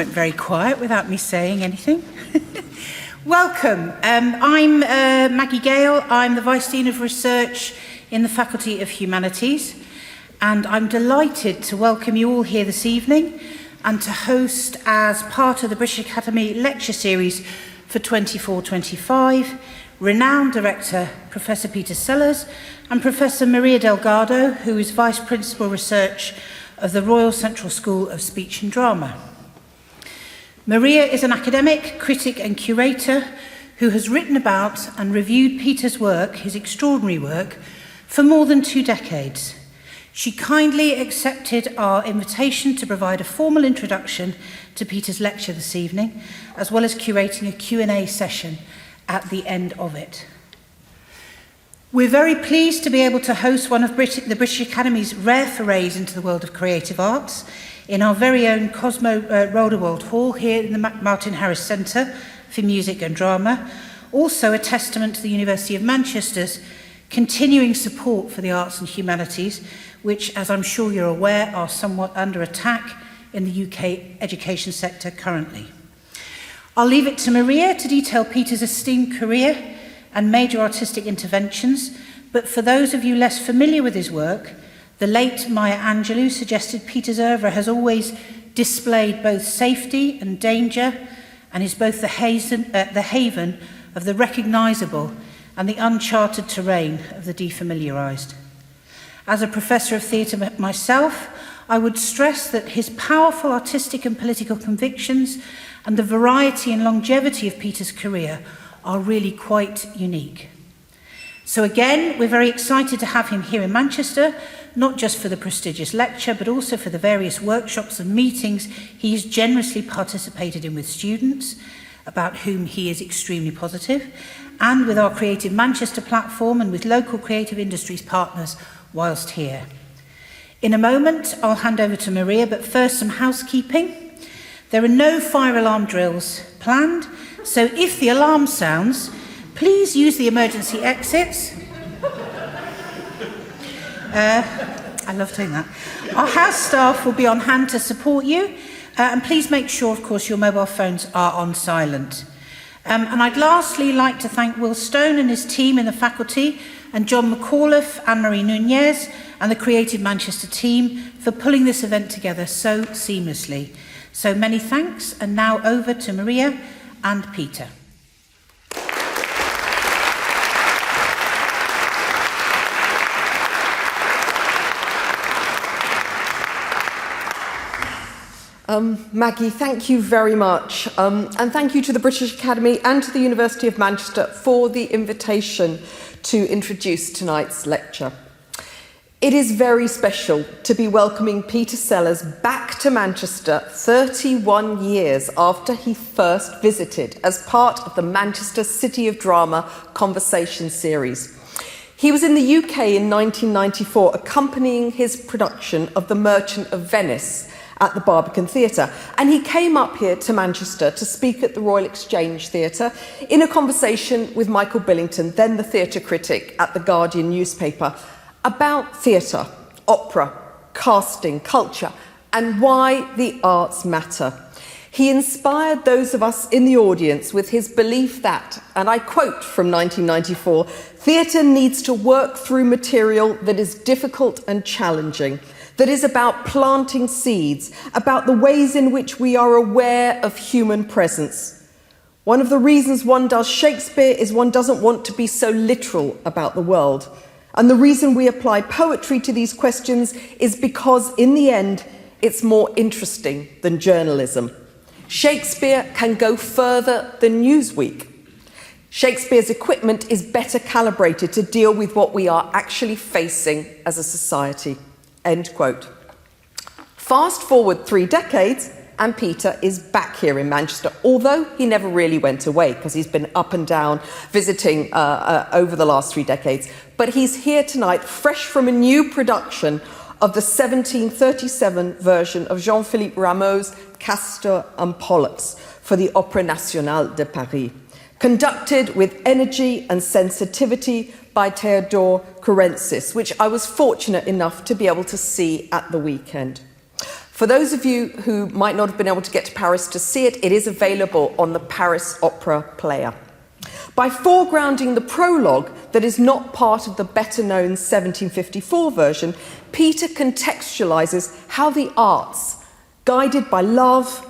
went very quiet without me saying anything. Welcome. I'm Maggie Gale. I'm the Vice Dean of Research in the Faculty of Humanities, and I'm delighted to welcome you all here this evening and to host, as part of the British Academy Lecture Series for 24-25, renowned director Professor Peter Sellars and Professor Maria Delgado, who is Vice Principal Research of the Royal Central School of Speech and Drama. Maria is an academic, critic and curator who has written about and reviewed Peter's work, his extraordinary work, for more than 2 decades. She kindly accepted our invitation to provide a formal introduction to Peter's lecture this evening, as well as curating a Q&A session at the end of it. We're very pleased to be able to host one of the British Academy's rare forays into the world of creative arts in our very own Cosmo Roderwold Hall here in the Martin Harris Centre for Music and Drama, also a testament to the University of Manchester's continuing support for the arts and humanities, which, as I'm sure you're aware, are somewhat under attack in the UK education sector currently. I'll leave it to Maria to detail Peter's esteemed career and major artistic interventions, but for those of you less familiar with his work, the late Maya Angelou suggested Peter's oeuvre has always displayed both safety and danger, and is both the haven of the recognisable and the uncharted terrain of the defamiliarised. As a professor of theatre myself, I would stress that his powerful artistic and political convictions and the variety and longevity of Peter's career are really quite unique. So again, we're very excited to have him here in Manchester, not just for the prestigious lecture, but also for the various workshops and meetings he's generously participated in with students, about whom he is extremely positive, and with our Creative Manchester platform and with local creative industries partners whilst here. In a moment, I'll hand over to Maria, but first some housekeeping. There are no fire alarm drills planned, so if the alarm sounds, please use the emergency exits. I love doing that. Our house staff will be on hand to support you, and please make sure, of course, your mobile phones are on silent. And I'd lastly like to thank Will Stone and his team in the faculty, and John McAuliffe, Anne-Marie Nunez, and the Creative Manchester team for pulling this event together so seamlessly. So many thanks, and now over to Maria and Peter. Maggie, thank you very much. And thank you to the British Academy and to the University of Manchester for the invitation to introduce tonight's lecture. It is very special to be welcoming Peter Sellars back to Manchester 31 years after he first visited as part of the Manchester City of Drama Conversation series. He was in the UK in 1994 accompanying his production of The Merchant of Venice at the Barbican Theatre, and he came up here to Manchester to speak at the Royal Exchange Theatre in a conversation with Michael Billington, then the theatre critic at the Guardian newspaper, about theatre, opera, casting, culture, and why the arts matter. He inspired those of us in the audience with his belief that, and I quote from 1994, theatre needs to work through material that is difficult and challenging, that is about planting seeds, about the ways in which we are aware of human presence. One of the reasons one does Shakespeare is one doesn't want to be so literal about the world. And the reason we apply poetry to these questions is because, in the end, it's more interesting than journalism. Shakespeare can go further than Newsweek. Shakespeare's equipment is better calibrated to deal with what we are actually facing as a society. End quote. Fast forward 3 decades, and Peter is back here in Manchester, although he never really went away because he's been up and down visiting over the last 3 decades. But he's here tonight, fresh from a new production of the 1737 version of Jean-Philippe Rameau's Castor and Pollux for the Opéra National de Paris, conducted with energy and sensitivity by Theodore Kurensis, which I was fortunate enough to be able to see at the weekend. For those of you who might not have been able to get to Paris to see it, it is available on the Paris Opera Player. By foregrounding the prologue that is not part of the better-known 1754 version, Peter contextualizes how the arts, guided by love,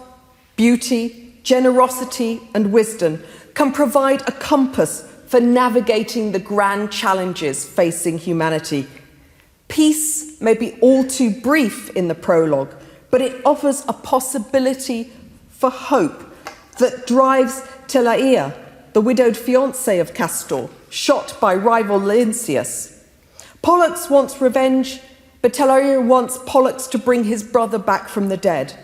beauty, generosity, and wisdom, can provide a compass for navigating the grand challenges facing humanity. Peace may be all too brief in the prologue, but it offers a possibility for hope that drives Telaia, the widowed fiancé of Castor, shot by rival Lynceus. Pollux wants revenge, but Telaia wants Pollux to bring his brother back from the dead.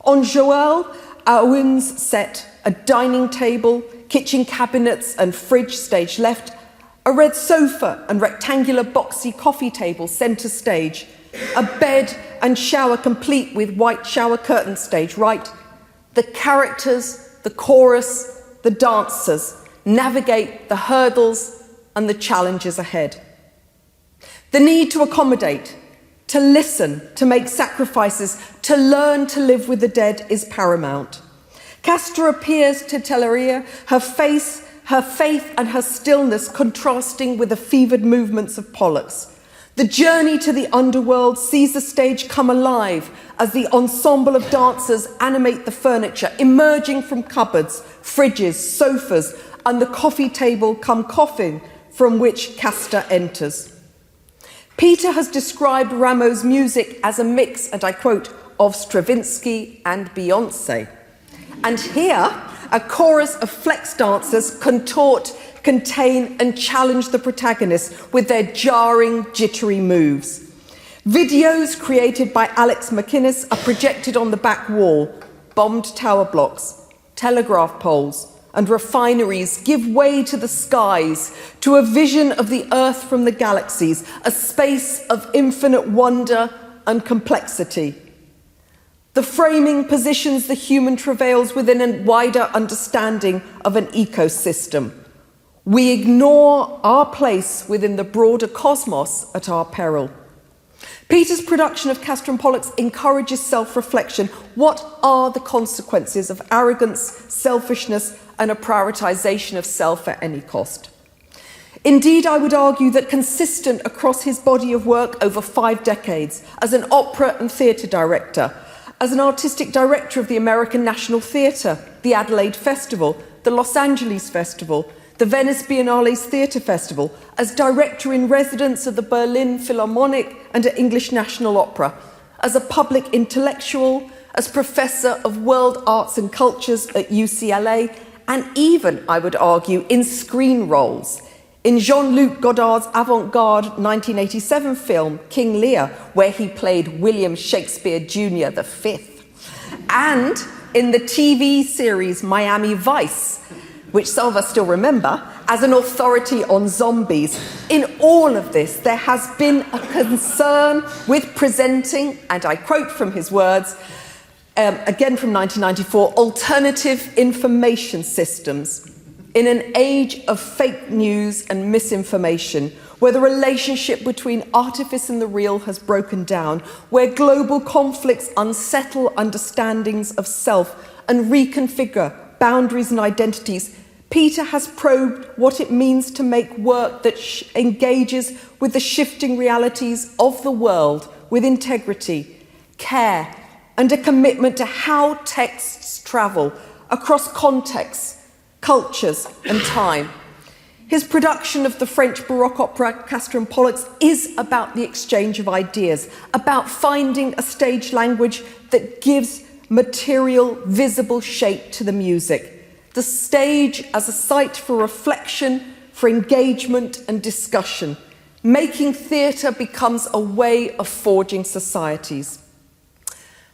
On Joël Aoun's set, a dining table, kitchen cabinets and fridge stage left, a red sofa and rectangular boxy coffee table centre stage, a bed and shower complete with white shower curtain stage right. The characters, the chorus, the dancers navigate the hurdles and the challenges ahead. The need to accommodate, to listen, to make sacrifices, to learn to live with the dead is paramount. Castor appears to Telaia, her faith and her stillness contrasting with the fevered movements of Pollux. The journey to the underworld sees the stage come alive as the ensemble of dancers animate the furniture, emerging from cupboards, fridges, sofas, and the coffee table come coffin from which Castor enters. Peter has described Rameau's music as a mix, and I quote, of Stravinsky and Beyoncé. And here, a chorus of flex dancers contort, contain, and challenge the protagonists with their jarring, jittery moves. Videos created by Alex McInnes are projected on the back wall. Bombed tower blocks, telegraph poles, and refineries give way to the skies, to a vision of the Earth from the galaxies, a space of infinite wonder and complexity. The framing positions the human travails within a wider understanding of an ecosystem. We ignore our place within the broader cosmos at our peril. Peter's production of Castor and Pollux encourages self-reflection. What are the consequences of arrogance, selfishness, and a prioritization of self at any cost? Indeed, I would argue that consistent across his body of work over 5 decades, as an opera and theatre director, as an artistic director of the American National Theatre, the Adelaide Festival, the Los Angeles Festival, the Venice Biennale's Theatre Festival, as director in residence of the Berlin Philharmonic and at English National Opera, as a public intellectual, as professor of world arts and cultures at UCLA, and even, I would argue, in screen roles. In Jean-Luc Godard's avant-garde 1987 film, King Lear, where he played William Shakespeare Jr. V, and in the TV series Miami Vice, which some of us still remember, as an authority on zombies. In all of this, there has been a concern with presenting, and I quote from his words, again from 1994, alternative information systems in an age of fake news and misinformation, where the relationship between artifice and the real has broken down, where global conflicts unsettle understandings of self and reconfigure boundaries and identities, Peter has probed what it means to make work that engages with the shifting realities of the world with integrity, care, and a commitment to how texts travel across contexts, cultures, and time. His production of the French Baroque Opera Castor and Pollux is about the exchange of ideas, about finding a stage language that gives material, visible shape to the music. The stage as a site for reflection, for engagement and discussion. Making theatre becomes a way of forging societies.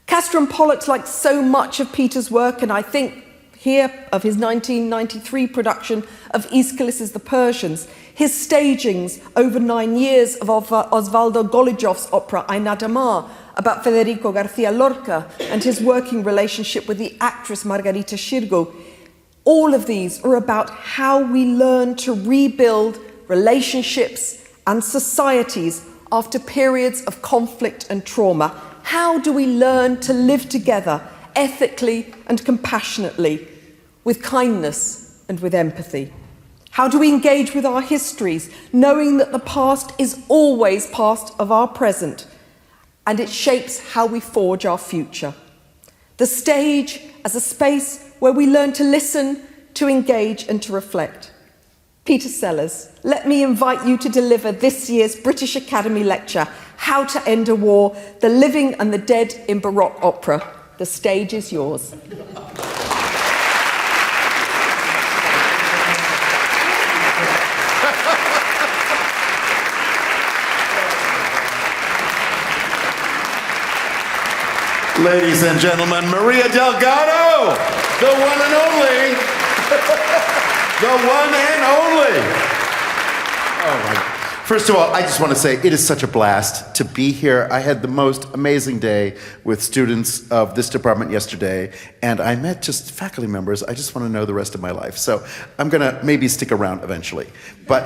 Castor and Pollux, like so much of Peter's work, and I think here of his 1993 production of Aeschylus's The Persians, his stagings over 9 years of Osvaldo Golijov's opera Aina Damar, about Federico Garcia Lorca and his working relationship with the actress Margarita Xirgu. All of these are about how we learn to rebuild relationships and societies after periods of conflict and trauma, how do we learn to live together ethically and compassionately, with kindness and with empathy? How do we engage with our histories, knowing that the past is always part of our present, and it shapes how we forge our future? The stage as a space where we learn to listen, to engage and to reflect. Peter Sellars, let me invite you to deliver this year's British Academy lecture, How to End a War, The Living and the Dead in Baroque Opera. The stage is yours. Ladies and gentlemen, Maria Delgado, the one and only, the one and only. Oh my. First of all, I just want to say it is such a blast to be here. I had the most amazing day with students of this department yesterday, and I met just faculty members. I just want to know the rest of my life. So I'm going to maybe stick around eventually. But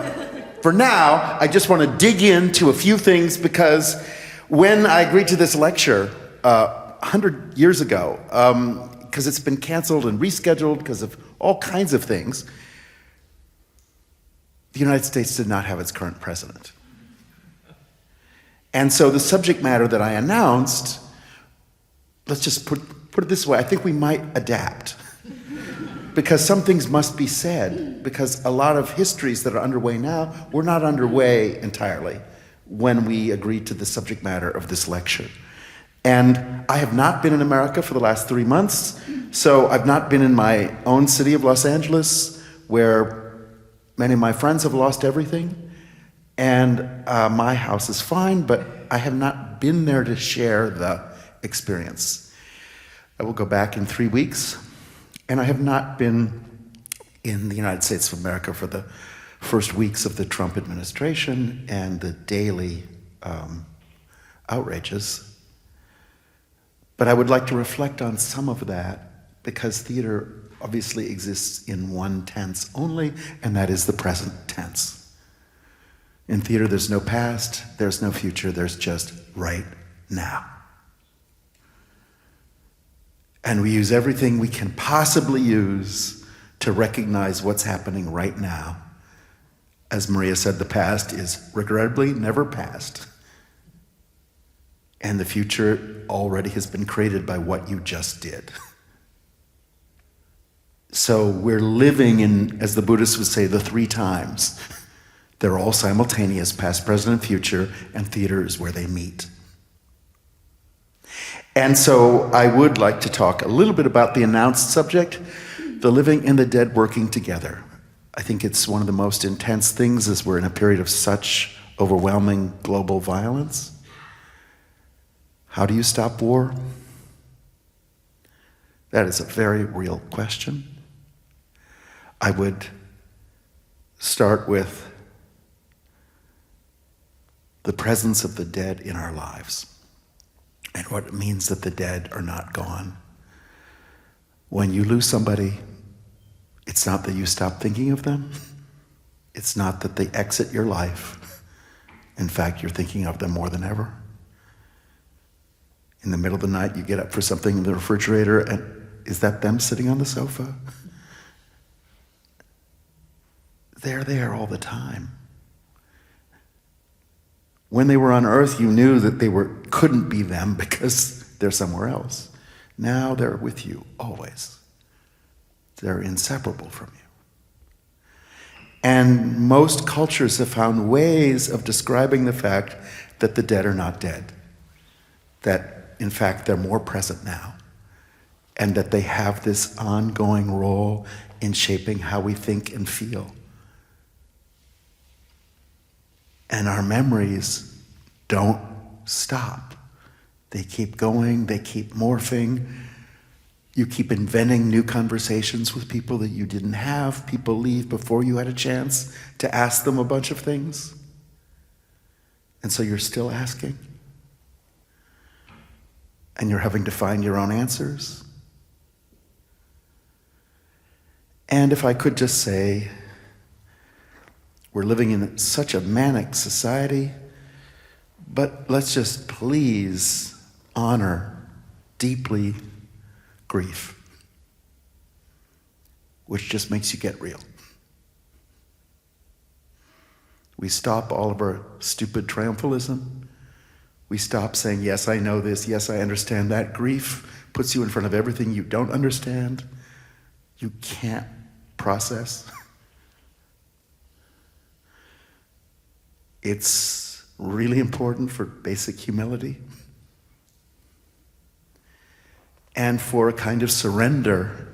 for now, I just want to dig into a few things, because when I agreed to this lecture, 100 years ago, because it's been canceled and rescheduled because of all kinds of things, the United States did not have its current president. And so the subject matter that I announced, let's just put it this way, I think we might adapt. Because some things must be said, because a lot of histories that are underway now were not underway entirely when we agreed to the subject matter of this lecture. And I have not been in America for the last 3 months, so I've not been in my own city of Los Angeles, where many of my friends have lost everything, and my house is fine, but I have not been there to share the experience. I will go back in 3 weeks, and I have not been in the United States of America for the first weeks of the Trump administration and the daily outrages. But I would like to reflect on some of that, because theater obviously exists in one tense only, and that is the present tense. In theater, there's no past, there's no future, there's just right now. And we use everything we can possibly use to recognize what's happening right now. As Maria said, the past is regrettably never past. And the future already has been created by what you just did. So we're living in, as the Buddhists would say, the three times. They're all simultaneous, past, present, and future, and theater is where they meet. And so I would like to talk a little bit about the announced subject, the living and the dead working together. I think it's one of the most intense things as we're in a period of such overwhelming global violence. How do you stop war? That is a very real question. I would start with the presence of the dead in our lives and what it means that the dead are not gone. When you lose somebody, it's not that you stop thinking of them. It's not that they exit your life. In fact, you're thinking of them more than ever. In the middle of the night, you get up for something in the refrigerator, and is that them sitting on the sofa? They're there all the time. When they were on Earth, you knew that they couldn't be them because they're somewhere else. Now they're with you always. They're inseparable from you. And most cultures have found ways of describing the fact that the dead are not dead. That in fact, they're more present now, and that they have this ongoing role in shaping how we think and feel. And our memories don't stop. They keep going, they keep morphing. You keep inventing new conversations with people that you didn't have. People leave before you had a chance to ask them a bunch of things. And so you're still asking. And you're having to find your own answers. And if I could just say, we're living in such a manic society, but let's just please honor deeply grief, which just makes you get real. We stop all of our stupid triumphalism. We stop saying, yes, I know this, yes, I understand that. Grief puts you in front of everything you don't understand, you can't process. It's really important for basic humility and for a kind of surrender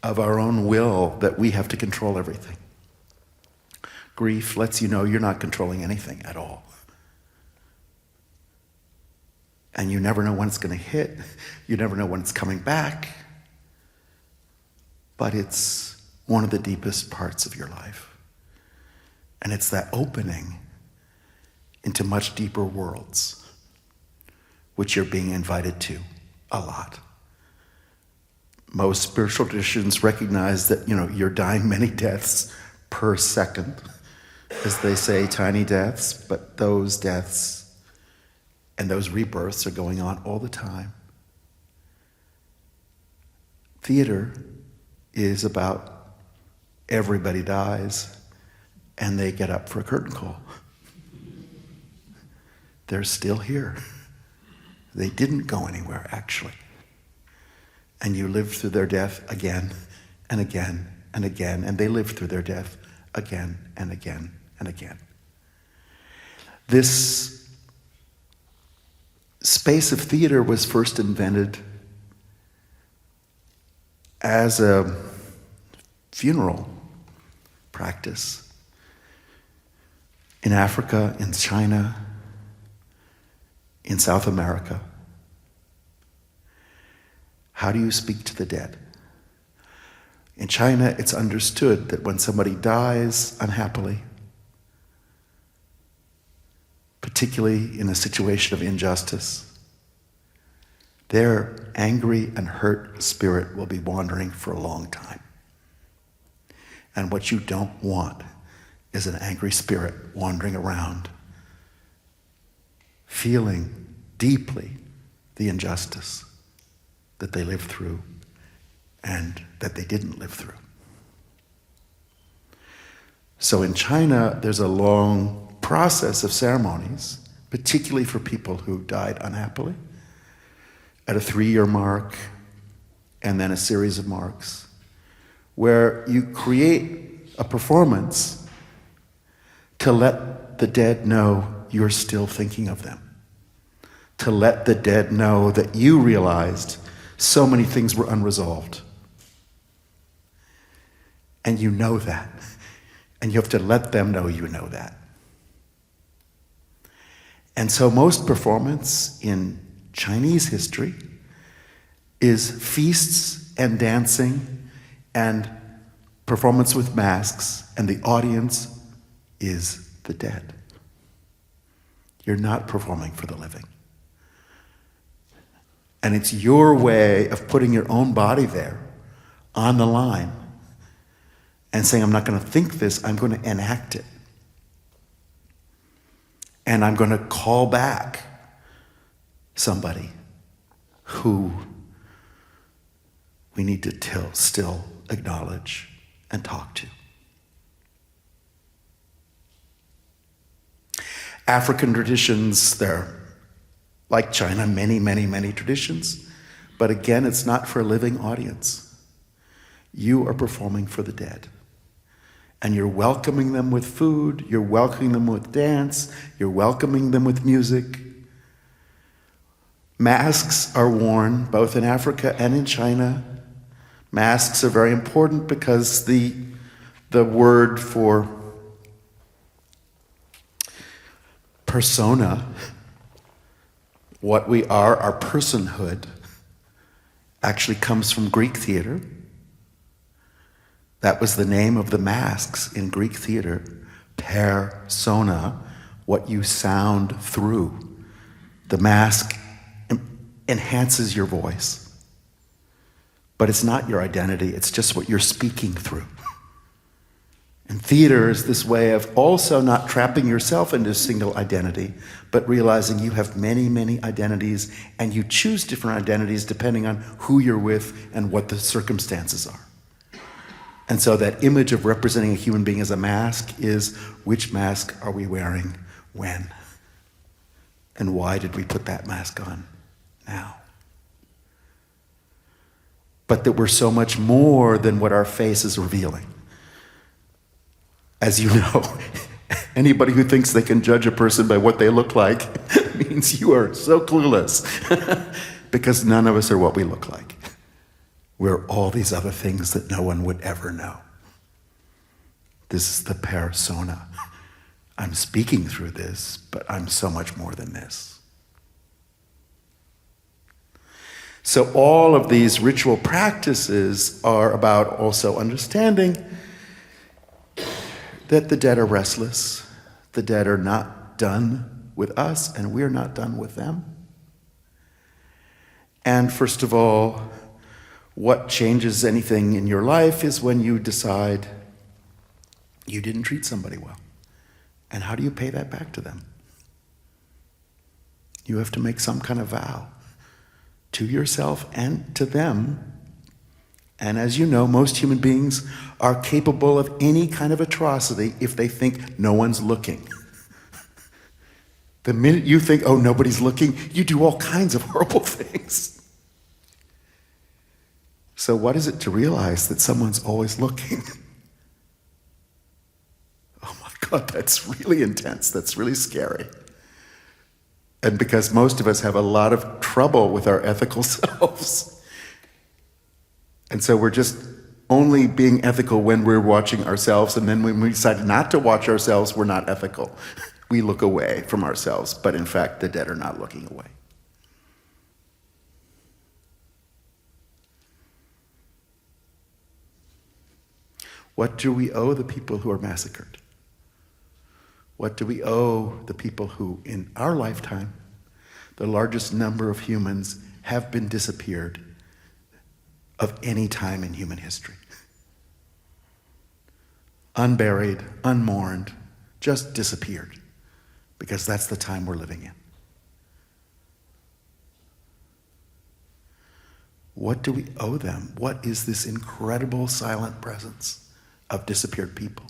of our own will that we have to control everything. Grief lets you know you're not controlling anything at all. And you never know when it's going to hit. You never know when it's coming back. But it's one of the deepest parts of your life. And it's that opening into much deeper worlds, which you're being invited to a lot. Most spiritual traditions recognize that, you're dying many deaths per second. As they say, tiny deaths, but those deaths and those rebirths are going on all the time. Theater is about everybody dies and they get up for a curtain call. They're still here. They didn't go anywhere, actually. And you live through their death again and again and again, and they live through their death again and again and again. This space of theater was first invented as a funeral practice in Africa, in China, in South America. How do you speak to the dead? In China, it's understood that when somebody dies unhappily, particularly in a situation of injustice, their angry and hurt spirit will be wandering for a long time. And what you don't want is an angry spirit wandering around, feeling deeply the injustice that they lived through and that they didn't live through. So in China, there's a long process of ceremonies, particularly for people who died unhappily, at a 3-year mark and then a series of marks, where you create a performance to let the dead know you're still thinking of them, to let the dead know that you realized so many things were unresolved. And you know that. And you have to let them know you know that. And so most performance in Chinese history is feasts and dancing and performance with masks, and the audience is the dead. You're not performing for the living. And it's your way of putting your own body there on the line and saying, I'm not going to think this, I'm going to enact it. And I'm going to call back somebody who we need to still acknowledge and talk to. African traditions, they're like China, many, many, many traditions. But again, it's not for a living audience. You are performing for the dead. And you're welcoming them with food, you're welcoming them with dance, you're welcoming them with music. Masks are worn both in Africa and in China. Masks are very important because the word for persona, what we are, our personhood, actually comes from Greek theater. That was the name of the masks in Greek theater. Persona, what you sound through. The mask enhances your voice. But it's not your identity, it's just what you're speaking through. And theater is this way of also not trapping yourself into a single identity, but realizing you have many, many identities, and you choose different identities depending on who you're with and what the circumstances are. And so that image of representing a human being as a mask is, which mask are we wearing when? And why did we put that mask on now? But that we're so much more than what our face is revealing. As you know, anybody who thinks they can judge a person by what they look like means you are so clueless, because none of us are what we look like. We're all these other things that no one would ever know. This is the persona. I'm speaking through this, but I'm so much more than this. So all of these ritual practices are about also understanding that the dead are restless, the dead are not done with us, and we're not done with them. And first of all, what changes anything in your life is when you decide you didn't treat somebody well. And how do you pay that back to them? You have to make some kind of vow to yourself and to them. And as you know, most human beings are capable of any kind of atrocity if they think no one's looking. The minute you think, oh, nobody's looking, you do all kinds of horrible things. So what is it to realize that someone's always looking? Oh my God, that's really intense. That's really scary. And because most of us have a lot of trouble with our ethical selves. And so we're just only being ethical when we're watching ourselves, and then when we decide not to watch ourselves, we're not ethical. We look away from ourselves, but in fact, the dead are not looking away. What do we owe the people who are massacred? What do we owe the people who, in our lifetime, the largest number of humans have been disappeared of any time in human history? Unburied, unmourned, just disappeared, because that's the time we're living in. What do we owe them? What is this incredible silent presence of disappeared people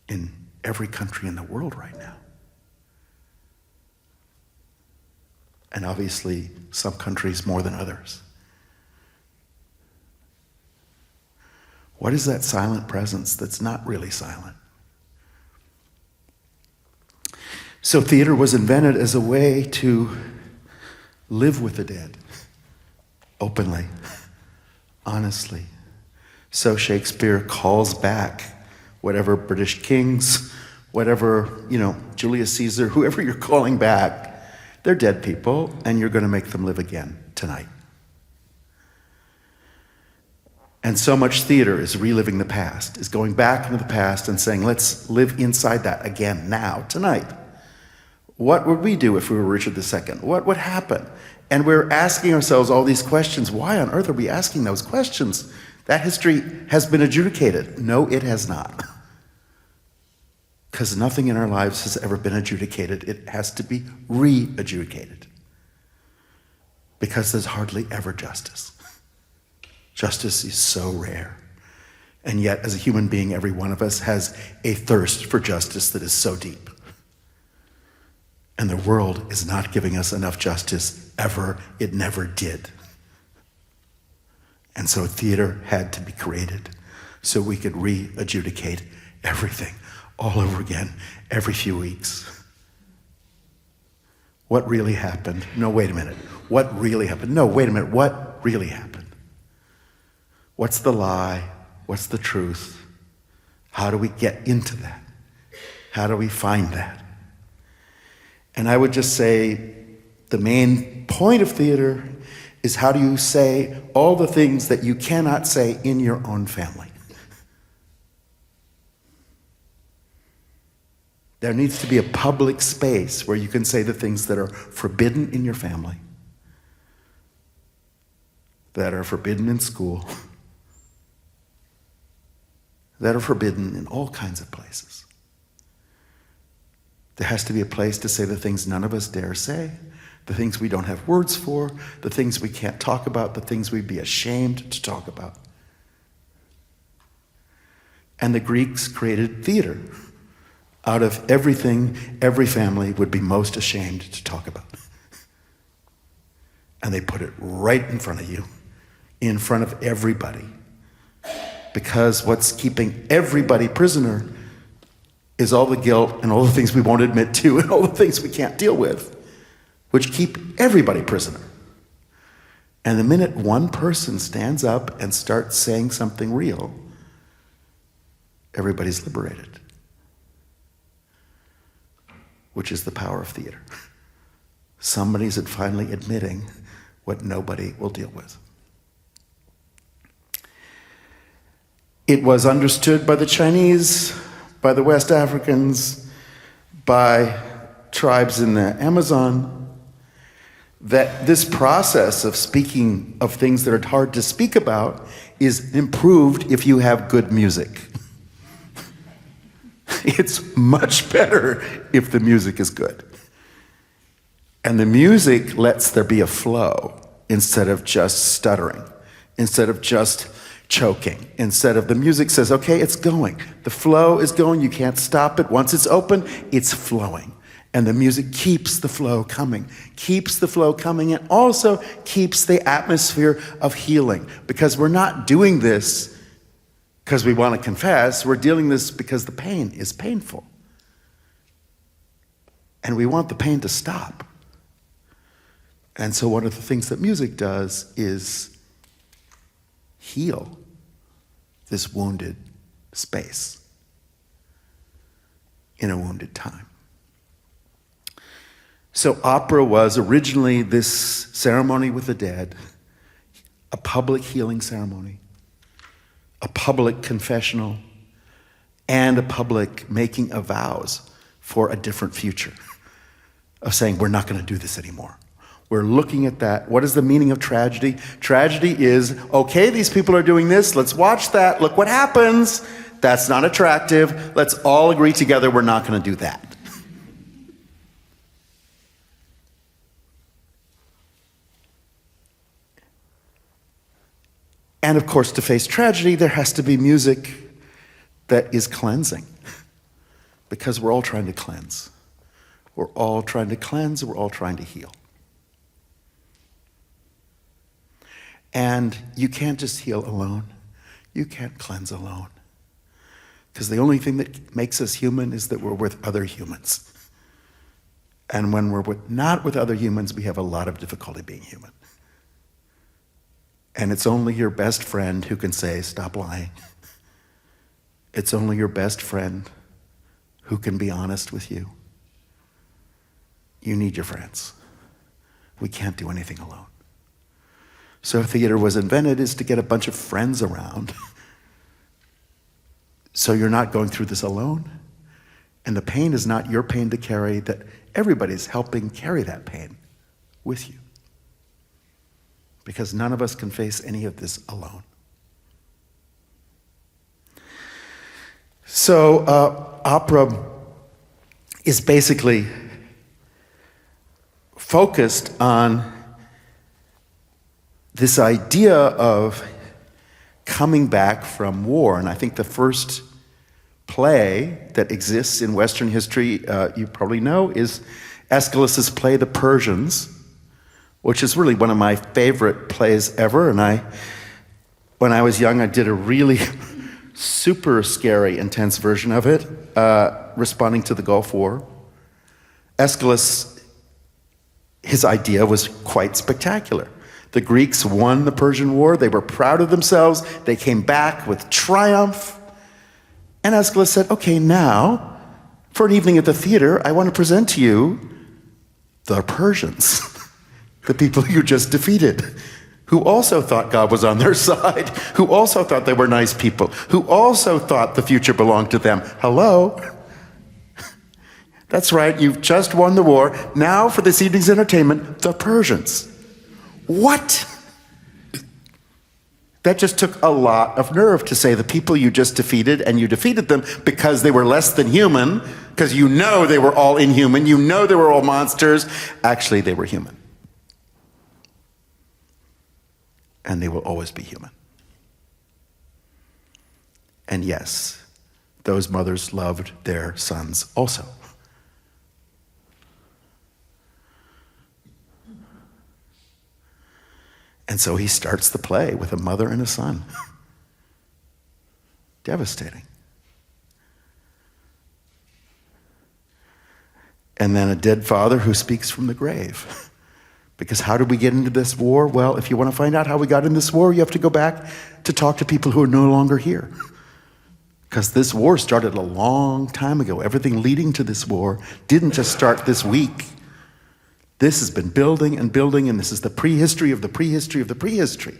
in every country in the world right now? And obviously, some countries more than others. What is that silent presence that's not really silent? So theater was invented as a way to live with the dead, openly, honestly. So Shakespeare calls back whatever British kings, whatever, Julius Caesar, whoever you're calling back, they're dead people, and you're going to make them live again tonight. And so much theater is reliving the past, is going back into the past and saying, let's live inside that again, now, tonight. What would we do if we were Richard II? What would happen? And we're asking ourselves all these questions. Why on earth are we asking those questions? That history has been adjudicated. No, it has not. Because nothing in our lives has ever been adjudicated. It has to be re-adjudicated. Because there's hardly ever justice. Justice is so rare. And yet, as a human being, every one of us has a thirst for justice that is so deep. And the world is not giving us enough justice ever. It never did. And so theater had to be created so we could re-adjudicate everything all over again every few weeks. What really happened? No, wait a minute. What really happened? No, wait a minute. What really happened? What's the lie? What's the truth? How do we get into that? How do we find that? And I would just say the main point of theater is, how do you say all the things that you cannot say in your own family? There needs to be a public space where you can say the things that are forbidden in your family, that are forbidden in school, that are forbidden in all kinds of places. There has to be a place to say the things none of us dare say, the things we don't have words for, the things we can't talk about, the things we'd be ashamed to talk about. And the Greeks created theater out of everything every family would be most ashamed to talk about. And they put it right in front of you, in front of everybody. Because what's keeping everybody prisoner is all the guilt and all the things we won't admit to and all the things we can't deal with, which keep everybody prisoner. And the minute one person stands up and starts saying something real, everybody's liberated, which is the power of theater. Somebody's finally admitting what nobody will deal with. It was understood by the Chinese, by the West Africans, by tribes in the Amazon, that this process of speaking of things that are hard to speak about is improved if you have good music. It's much better if the music is good. And the music lets there be a flow instead of just stuttering, instead of just choking, instead of the music says, okay, it's going. The flow is going, you can't stop it. Once it's open, it's flowing. And the music keeps the flow coming, and also keeps the atmosphere of healing. Because we're not doing this because we want to confess, we're dealing this because the pain is painful. And we want the pain to stop. And so one of the things that music does is heal this wounded space in a wounded time. So opera was originally this ceremony with the dead, a public healing ceremony, a public confessional, and a public making of vows for a different future, of saying, we're not going to do this anymore. We're looking at that. What is the meaning of tragedy? Tragedy is, okay, these people are doing this. Let's watch that. Look what happens. That's not attractive. Let's all agree together we're not going to do that. And of course, to face tragedy, there has to be music that is cleansing. Because we're all trying to cleanse. We're all trying to cleanse, we're all trying to heal. And you can't just heal alone. You can't cleanse alone. Because the only thing that makes us human is that we're with other humans. And when we're not with other humans, we have a lot of difficulty being human. And it's only your best friend who can say, stop lying. It's only your best friend who can be honest with you. You need your friends. We can't do anything alone. So theater was invented is to get a bunch of friends around. So you're not going through this alone. And the pain is not your pain to carry, that everybody's helping carry that pain with you. Because none of us can face any of this alone. So opera is basically focused on this idea of coming back from war. And I think the first play that exists in Western history, you probably know, is Aeschylus's play The Persians, which is really one of my favorite plays ever. And when I was young, I did a really super scary, intense version of it, responding to the Gulf War. Aeschylus, his idea was quite spectacular. The Greeks won the Persian War. They were proud of themselves. They came back with triumph. And Aeschylus said, okay, now, for an evening at the theater, I want to present to you the Persians, the people you just defeated, who also thought God was on their side, who also thought they were nice people, who also thought the future belonged to them. Hello? That's right, you've just won the war. Now for this evening's entertainment, the Persians. What? That just took a lot of nerve to say the people you just defeated, and you defeated them because they were less than human, because you know they were all inhuman, you know they were all monsters. Actually, they were human. And they will always be human. And yes, those mothers loved their sons also. And so he starts the play with a mother and a son. Devastating. And then a dead father who speaks from the grave. Because how did we get into this war? Well, if you want to find out how we got in this war, you have to go back to talk to people who are no longer here. Because this war started a long time ago. Everything leading to this war didn't just start this week. This has been building and building, and this is the prehistory of the prehistory of the prehistory.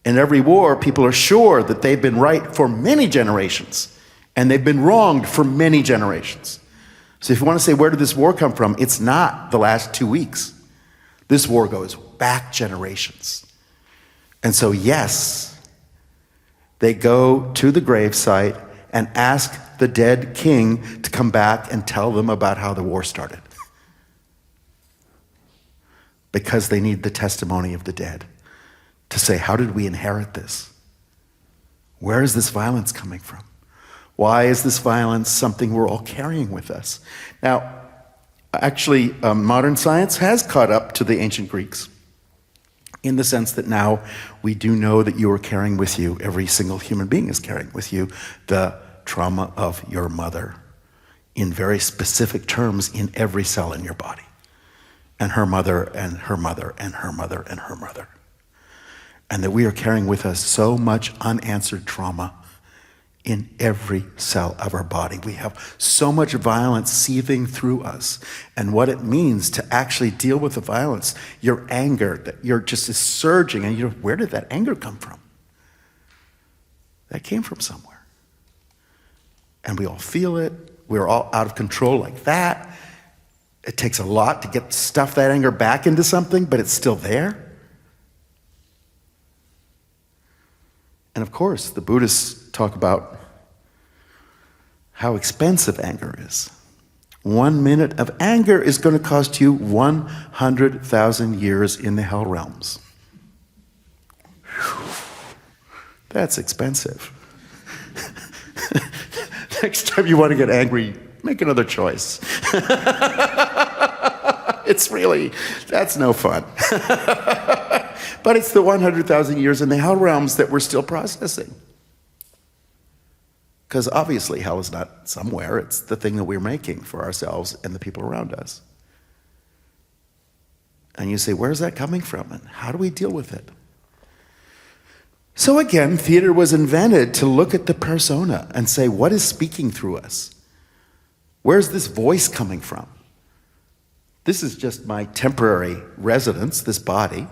In every war, people are sure that they've been right for many generations, and they've been wronged for many generations. So if you want to say, where did this war come from? It's not the last 2 weeks. This war goes back generations. And so, yes, they go to the gravesite and ask the dead king to come back and tell them about how the war started. Because they need the testimony of the dead to say, how did we inherit this? Where is this violence coming from? Why is this violence something we're all carrying with us? Now, actually, modern science has caught up to the ancient Greeks in the sense that now we do know that you are carrying with you, every single human being is carrying with you, the trauma of your mother in very specific terms in every cell in your body. And her mother, and her mother, and her mother, and her mother. And that we are carrying with us so much unanswered trauma in every cell of our body. We have so much violence seething through us. And what it means to actually deal with the violence, your anger, that you're just is surging, and where did that anger come from? That came from somewhere. And we all feel it. We're all out of control like that. It takes a lot to stuff that anger back into something, but it's still there. And of course, the Buddhists talk about how expensive anger is. 1 minute of anger is going to cost you 100,000 years in the hell realms. Whew. That's expensive. Next time you want to get angry, make another choice. That's no fun. But it's the 100,000 years in the hell realms that we're still processing. Because obviously hell is not somewhere, it's the thing that we're making for ourselves and the people around us. And you say, where's that coming from? And how do we deal with it? So again, theater was invented to look at the persona and say, what is speaking through us? Where's this voice coming from? This is just my temporary residence, this body.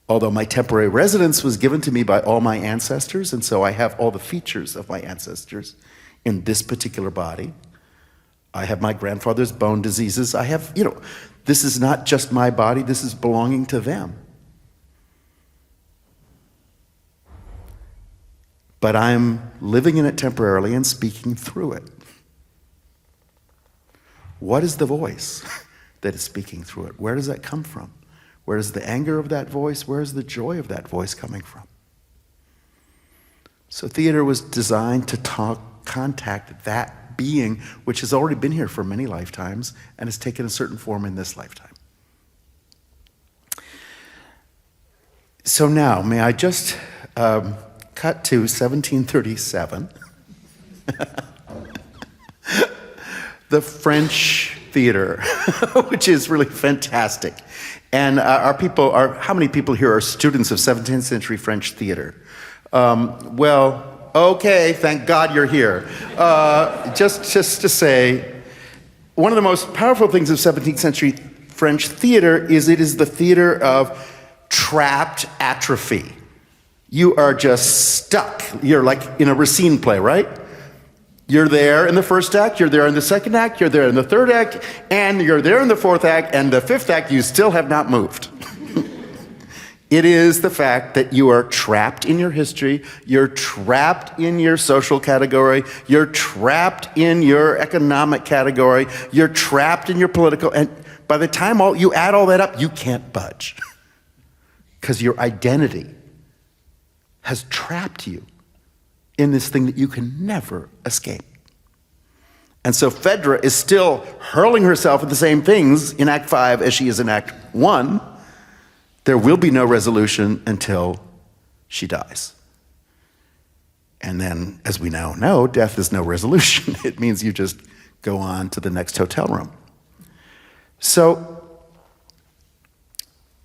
Although my temporary residence was given to me by all my ancestors, and so I have all the features of my ancestors in this particular body. I have my grandfather's bone diseases. I have, this is not just my body, this is belonging to them. But I'm living in it temporarily and speaking through it. What is the voice that is speaking through it? Where does that come from? Where is the anger of that voice? Where is the joy of that voice coming from? So theater was designed to contact that being which has already been here for many lifetimes and has taken a certain form in this lifetime. So now, may I just cut to 1737. The French theater, which is really fantastic. And how many people here are students of 17th century French theater? Well, okay, thank God you're here. Just to say, one of the most powerful things of 17th century French theater is it is the theater of trapped atrophy. You are just stuck. You're like in a Racine play, right? You're there in the first act, you're there in the second act, you're there in the third act, and you're there in the fourth act, and the fifth act, you still have not moved. It is the fact that you are trapped in your history, you're trapped in your social category, you're trapped in your economic category, you're trapped in your political, and by the time you add all that up, you can't budge. Because your identity has trapped you in this thing that you can never escape. And so Phaedra is still hurling herself at the same things in Act 5 as she is in Act 1. There will be no resolution until she dies. And then, as we now know, death is no resolution. It means you just go on to the next hotel room. So,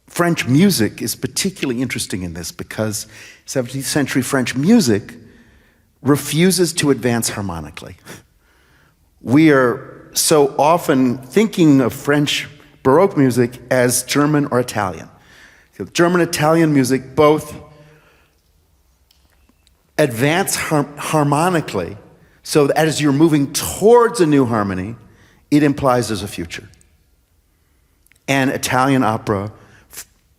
French music is particularly interesting in this because 17th century French music refuses to advance harmonically. We are so often thinking of French Baroque music as German or Italian. German and Italian music both advance harmonically, so that as you're moving towards a new harmony, it implies there's a future. And Italian opera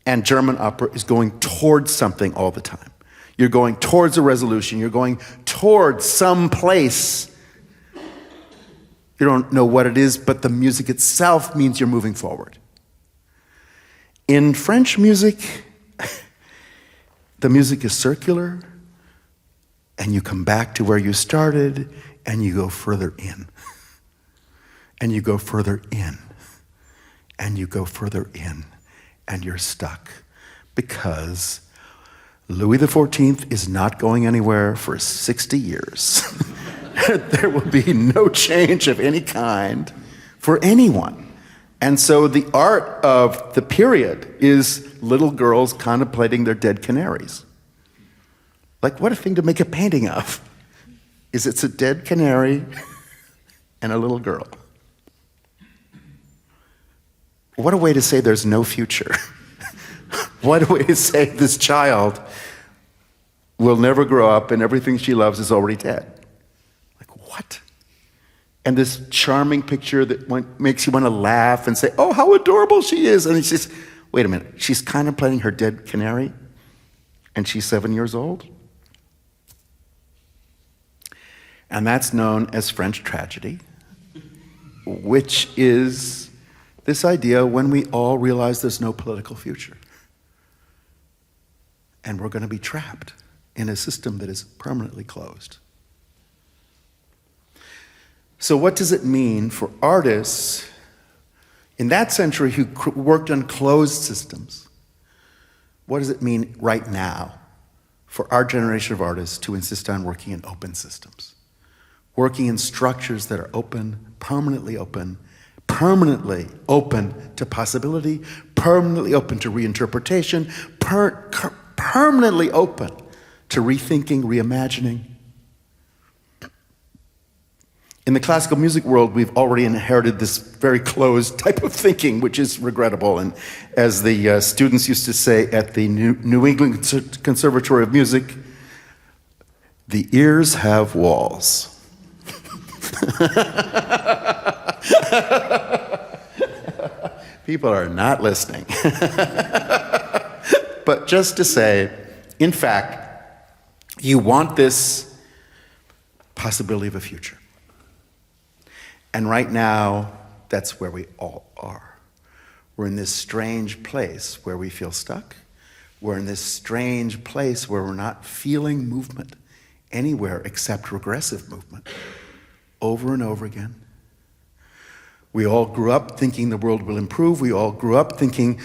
and German opera is going towards something all the time. You're going towards a resolution. You're going towards some place. You don't know what it is, but the music itself means you're moving forward. In French music, the music is circular, and you come back to where you started, and you go further in. And you go further in. And you go further in. And you're stuck. Because Louis XIV is not going anywhere for 60 years. There will be no change of any kind for anyone. And so the art of the period is little girls contemplating their dead canaries. Like, what a thing to make a painting of. It's a dead canary and a little girl. What a way to say there's no future. What a way to say this child will never grow up and everything she loves is already dead. Like, what? And this charming picture that makes you want to laugh and say, oh, how adorable she is. And he says, wait a minute, she's contemplating her dead canary and she's 7 years old? And that's known as French tragedy, which is this idea when we all realize there's no political future. And we're going to be trapped in a system that is permanently closed. So what does it mean for artists in that century who worked on closed systems? What does it mean right now for our generation of artists to insist on working in open systems? Working in structures that are open, permanently open to possibility, permanently open to reinterpretation, permanently open to rethinking, reimagining. In the classical music world, we've already inherited this very closed type of thinking, which is regrettable. And as the students used to say at the New England Conservatory of Music, the ears have walls. People are not listening. But just to say, in fact, you want this possibility of a future. And right now, that's where we all are. We're in this strange place where we feel stuck. We're in this strange place where we're not feeling movement anywhere except regressive movement, over and over again. We all grew up thinking the world will improve. We all grew up thinking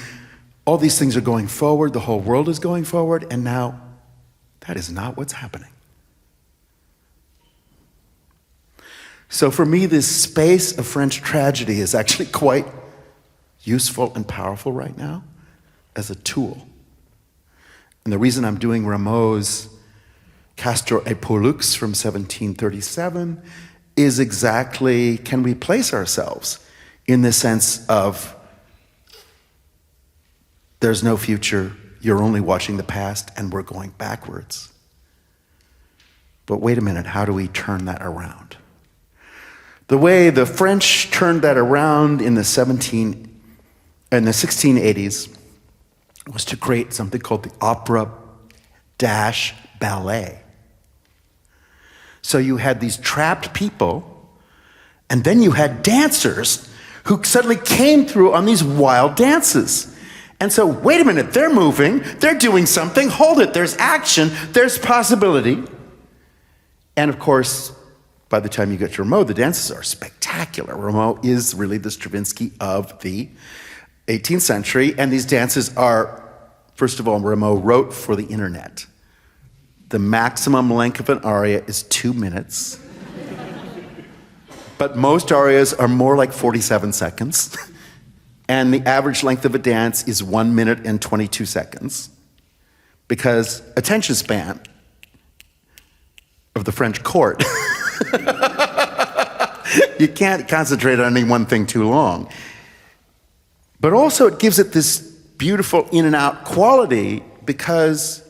all these things are going forward, the whole world is going forward, and now that is not what's happening. So for me, this space of French tragedy is actually quite useful and powerful right now as a tool. And the reason I'm doing Rameau's Castor et Pollux from 1737 is exactly, can we place ourselves in the sense of there's no future, you're only watching the past, and we're going backwards. But wait a minute, how do we turn that around? The way the French turned that around in the 1680s was to create something called the opera dash ballet. So you had these trapped people, and then you had dancers who suddenly came through on these wild dances. And so, wait a minute, they're moving, they're doing something, hold it, there's action, there's possibility. And of course, by the time you get to Rameau, the dances are spectacular. Rameau is really the Stravinsky of the 18th century, and these dances are, first of all, Rameau wrote for the internet. The maximum length of an aria is 2 minutes, but most arias are more like 47 seconds. And the average length of a dance is 1 minute and 22 seconds, because attention span of the French court, you can't concentrate on any one thing too long. But also it gives it this beautiful in and out quality, because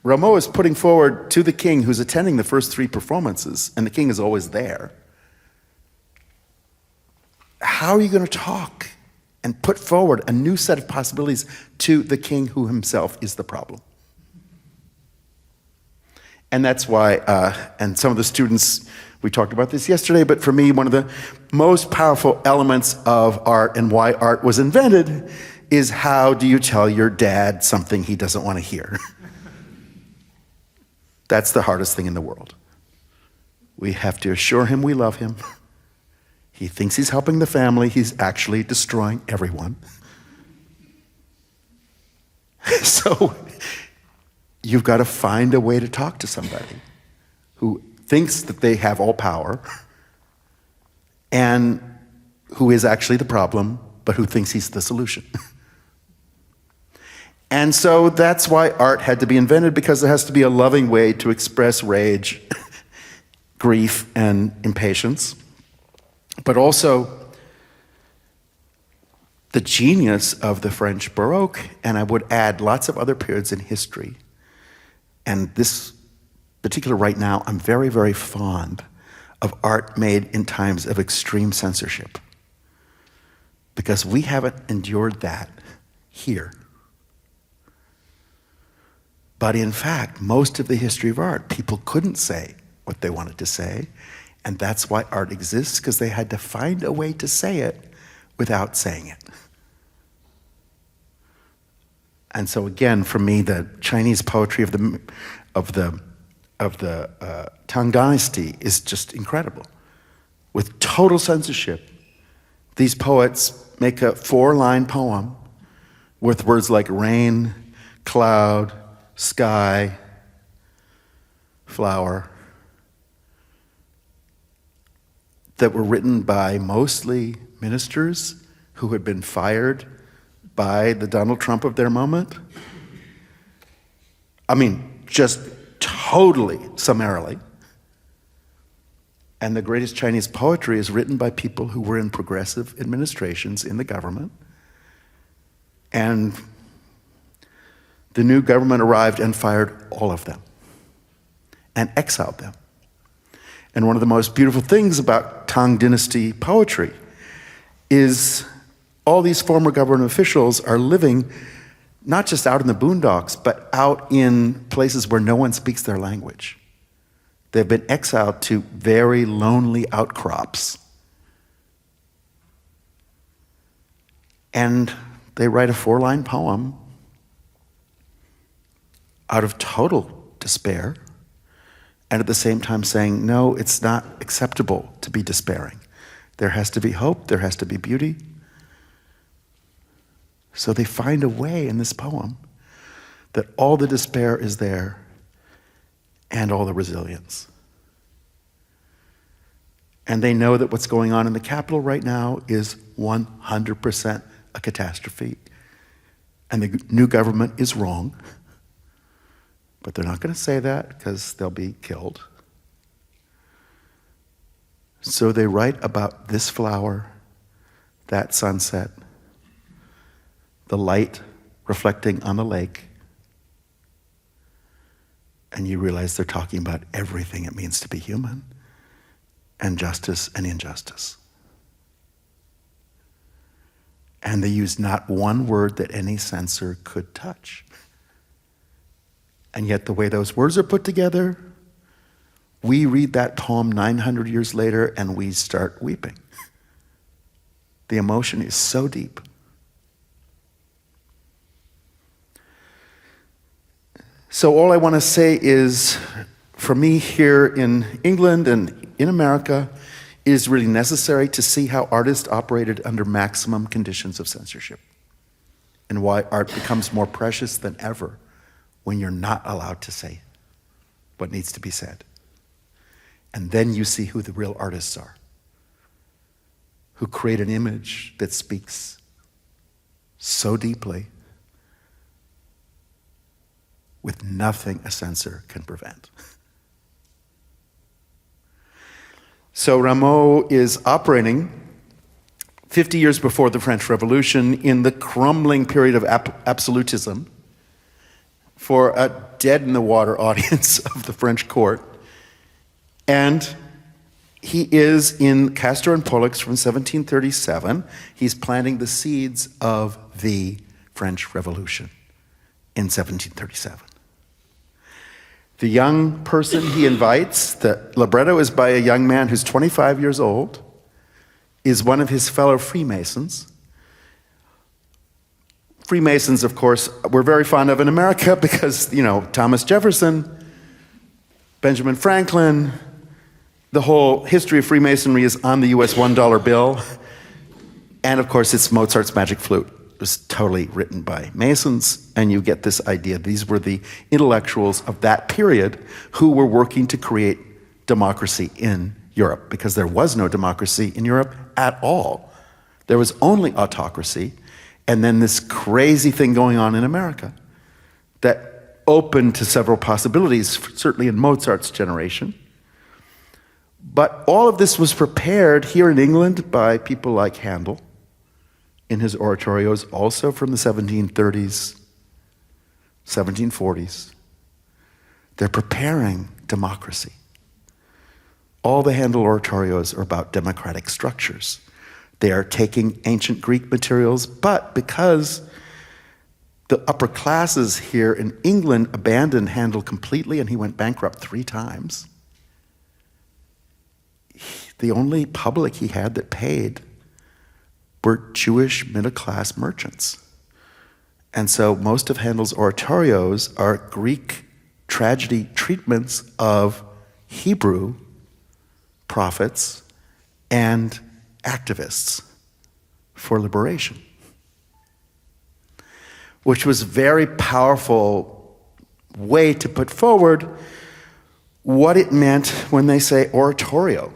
Rameau is putting forward to the king, who's attending the first 3 performances, and the king is always there. How are you going to talk and put forward a new set of possibilities to the king, who himself is the problem? And that's why, and some of the students, we talked about this yesterday, but for me, one of the most powerful elements of art and why art was invented is, how do you tell your dad something he doesn't want to hear? That's the hardest thing in the world. We have to assure him we love him. He thinks he's helping the family. He's actually destroying everyone. So you've got to find a way to talk to somebody who thinks that they have all power and who is actually the problem, but who thinks he's the solution. And so that's why art had to be invented, because there has to be a loving way to express rage, grief, and impatience. But also the genius of the French Baroque, and I would add lots of other periods in history. And this particular right now, I'm very, very fond of art made in times of extreme censorship, because we haven't endured that here. But in fact, most of the history of art, people couldn't say what they wanted to say. And that's why art exists, because they had to find a way to say it without saying it. And so again, for me, the Chinese poetry of the Tang Dynasty is just incredible. With total censorship, these poets make a 4-line poem with words like rain, cloud, sky, flower, that were written by mostly ministers who had been fired by the Donald Trump of their moment. I mean, just totally summarily. And the greatest Chinese poetry is written by people who were in progressive administrations in the government. And the new government arrived and fired all of them and exiled them. And one of the most beautiful things about Tang Dynasty poetry is all these former government officials are living not just out in the boondocks, but out in places where no one speaks their language. They've been exiled to very lonely outcrops. And they write a 4-line poem out of total despair, and at the same time saying, no, it's not acceptable to be despairing. There has to be hope, there has to be beauty. So they find a way in this poem that all the despair is there and all the resilience. And they know that what's going on in the Capitol right now is 100% a catastrophe. And the new government is wrong. But they're not going to say that because they'll be killed. So they write about this flower, that sunset, the light reflecting on the lake, and you realize they're talking about everything it means to be human, and justice and injustice. And they used not one word that any censor could touch. And yet the way those words are put together, we read that poem 900 years later and we start weeping. The emotion is so deep. So all I want to say is, for me here in England and in America, it is really necessary to see how artists operated under maximum conditions of censorship and why art becomes more precious than ever when you're not allowed to say what needs to be said. And then you see who the real artists are, who create an image that speaks so deeply with nothing a censor can prevent. So Rameau is operating 50 years before the French Revolution in the crumbling period of absolutism for a dead-in-the-water audience of the French court. And he is in Castor and Pollux from 1737. He's planting the seeds of the French Revolution in 1737. The young person he invites, the libretto is by a young man who's 25 years old, is one of his fellow Freemasons. Freemasons, of course, we're very fond of in America because, Thomas Jefferson, Benjamin Franklin, the whole history of Freemasonry is on the US $1 bill. And of course, it's Mozart's Magic Flute. It was totally written by Masons, and you get this idea. These were the intellectuals of that period who were working to create democracy in Europe, because there was no democracy in Europe at all. There was only autocracy, and then this crazy thing going on in America that opened to several possibilities, certainly in Mozart's generation. But all of this was prepared here in England by people like Handel, in his oratorios, also from the 1730s, 1740s. They're preparing democracy. All the Handel oratorios are about democratic structures. They are taking ancient Greek materials, but because the upper classes here in England abandoned Handel completely and he went bankrupt 3 times, the only public he had that paid were Jewish middle-class merchants. And so most of Handel's oratorios are Greek tragedy treatments of Hebrew prophets and activists for liberation, which was a very powerful way to put forward what it meant when they say oratorio.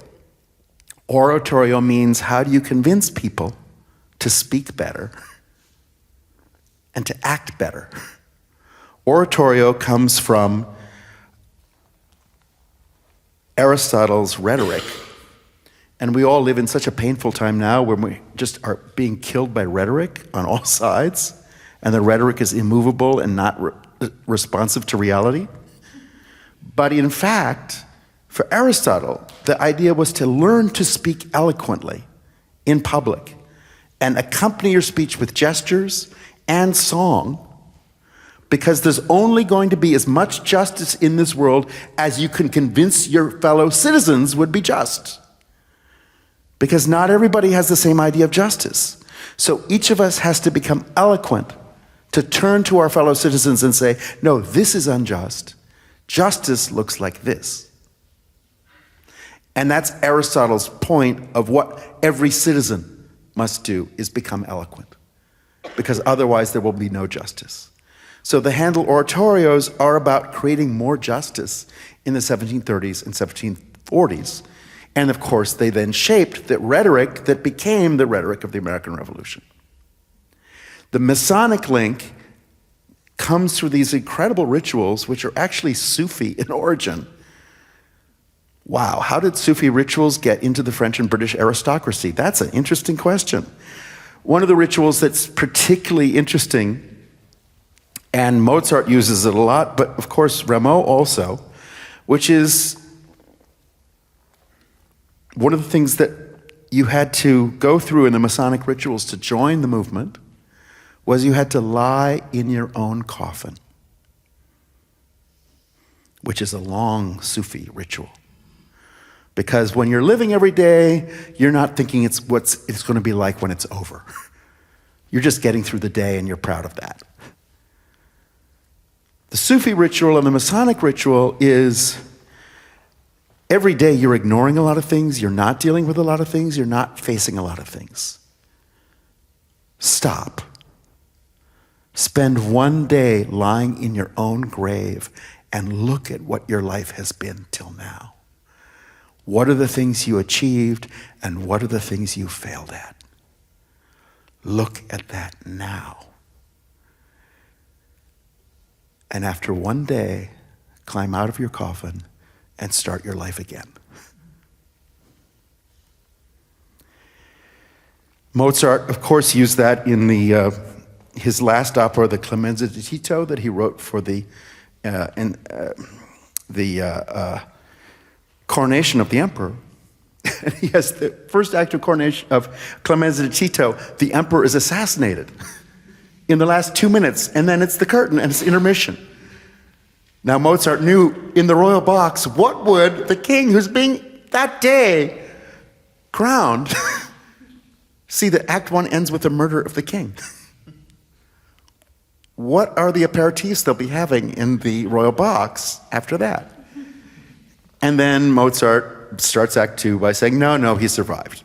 Oratorio means, how do you convince people to speak better and to act better? Oratorio comes from Aristotle's rhetoric, and we all live in such a painful time now where we just are being killed by rhetoric on all sides, and the rhetoric is immovable and not responsive to reality. But in fact, for Aristotle, the idea was to learn to speak eloquently in public and accompany your speech with gestures and song, because there's only going to be as much justice in this world as you can convince your fellow citizens would be just. Because not everybody has the same idea of justice. So each of us has to become eloquent to turn to our fellow citizens and say, no, this is unjust. Justice looks like this. And that's Aristotle's point of what every citizen must do, is become eloquent, because otherwise there will be no justice. So the Handel oratorios are about creating more justice in the 1730s and 1740s. And of course, they then shaped the rhetoric that became the rhetoric of the American Revolution. The Masonic link comes through these incredible rituals, which are actually Sufi in origin. Wow, how did Sufi rituals get into the French and British aristocracy? That's an interesting question. One of the rituals that's particularly interesting, and Mozart uses it a lot, but of course Rameau also, which is one of the things that you had to go through in the Masonic rituals to join the movement was you had to lie in your own coffin, which is a long Sufi ritual. Because when you're living every day, you're not thinking it's what it's going to be like when it's over. You're just getting through the day and you're proud of that. The Sufi ritual and the Masonic ritual is every day you're ignoring a lot of things, you're not dealing with a lot of things, you're not facing a lot of things. Stop. Spend one day lying in your own grave and look at what your life has been till now. What are the things you achieved and what are the things you failed at? Look at that now. And after one day, climb out of your coffin and start your life again. Mozart, of course, used that in his last opera, the Clemenza di Tito, that he wrote for the coronation of the emperor. He has the first act of coronation of Clemenza di Tito. The emperor is assassinated in the last 2 minutes, and then it's the curtain and it's intermission. Now Mozart knew in the royal box, what would the king who's being that day crowned see that Act 1 ends with the murder of the king? What are the aperitifs they'll be having in the royal box after that? And then Mozart starts Act 2 by saying, no, he survived.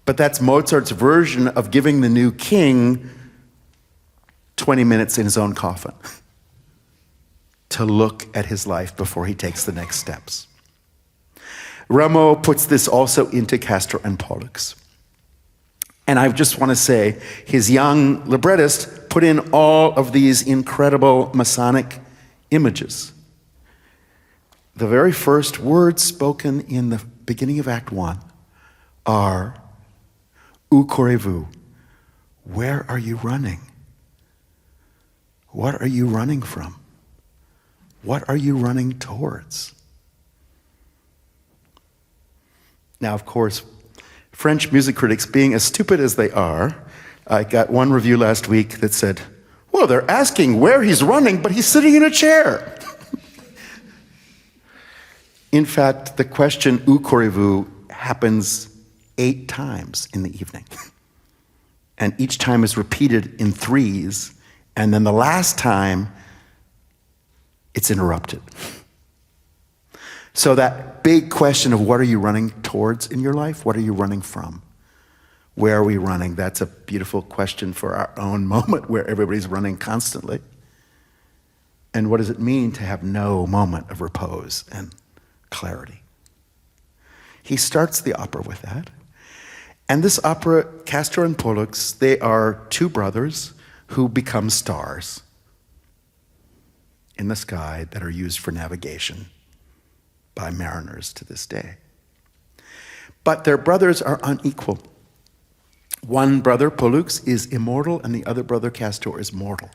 But that's Mozart's version of giving the new king 20 minutes in his own coffin to look at his life before he takes the next steps. Rameau puts this also into Castor and Pollux. And I just want to say, his young librettist put in all of these incredible Masonic images. The very first words spoken in the beginning of Act 1 are, Où courez-vous? Where are you running? What are you running from? What are you running towards? Now, of course, French music critics, being as stupid as they are, I got one review last week that said, well, they're asking where he's running, but he's sitting in a chair. In fact, the question, Où courez-vous, happens 8 times in the evening. And each time is repeated in threes, and then the last time, it's interrupted. So that big question of what are you running towards in your life? What are you running from? Where are we running? That's a beautiful question for our own moment where everybody's running constantly. And what does it mean to have no moment of repose and clarity? He starts the opera with that. And this opera, Castor and Pollux, they are 2 brothers who become stars in the sky that are used for navigation by mariners to this day. But their brothers are unequal. One brother, Pollux, is immortal, and the other brother, Castor, is mortal.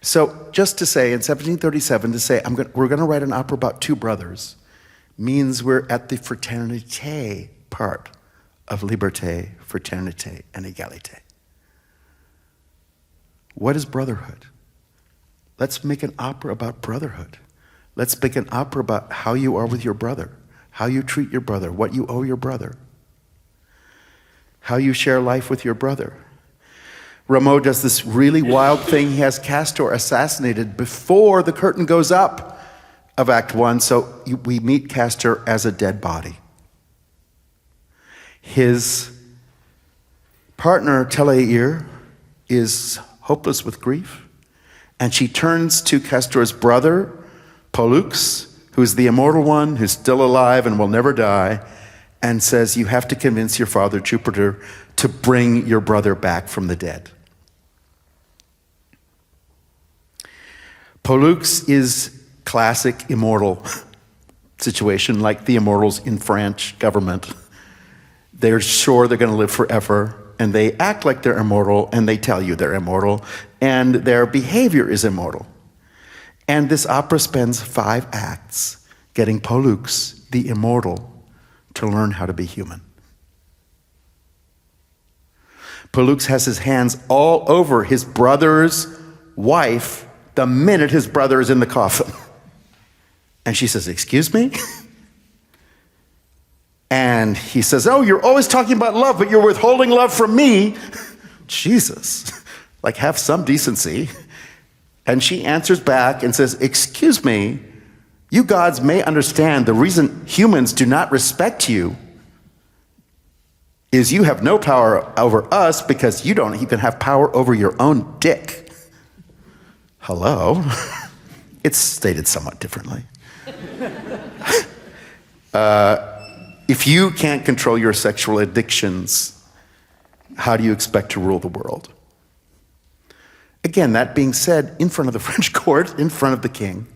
So just to say, in 1737, to say, we're going to write an opera about 2 brothers, means we're at the fraternité part of liberté, fraternité, and égalité. What is brotherhood? Let's make an opera about brotherhood. Let's make an opera about how you are with your brother, how you treat your brother, what you owe your brother, how you share life with your brother. Rameau does this really wild thing. He has Castor assassinated before the curtain goes up of Act 1, so we meet Castor as a dead body. His partner, Teléir, is hopeless with grief, and she turns to Castor's brother, Pollux, who's the immortal one, who's still alive and will never die, and says, you have to convince your father, Jupiter, to bring your brother back from the dead. Pollux is classic immortal situation, like the immortals in French government. They're sure they're going to live forever, and they act like they're immortal, and they tell you they're immortal, and their behavior is immortal. And this opera spends 5 acts getting Pollux, the immortal, to learn how to be human. Pollux has his hands all over his brother's wife the minute his brother is in the coffin. And she says, "Excuse me?" And he says, "Oh, you're always talking about love, but you're withholding love from me." Jesus, like have some decency. And she answers back and says, "Excuse me, you gods may understand the reason humans do not respect you is you have no power over us because you don't even have power over your own dick." Hello? It's stated somewhat differently. If you can't control your sexual addictions, how do you expect to rule the world? Again, that being said, in front of the French court, in front of the king,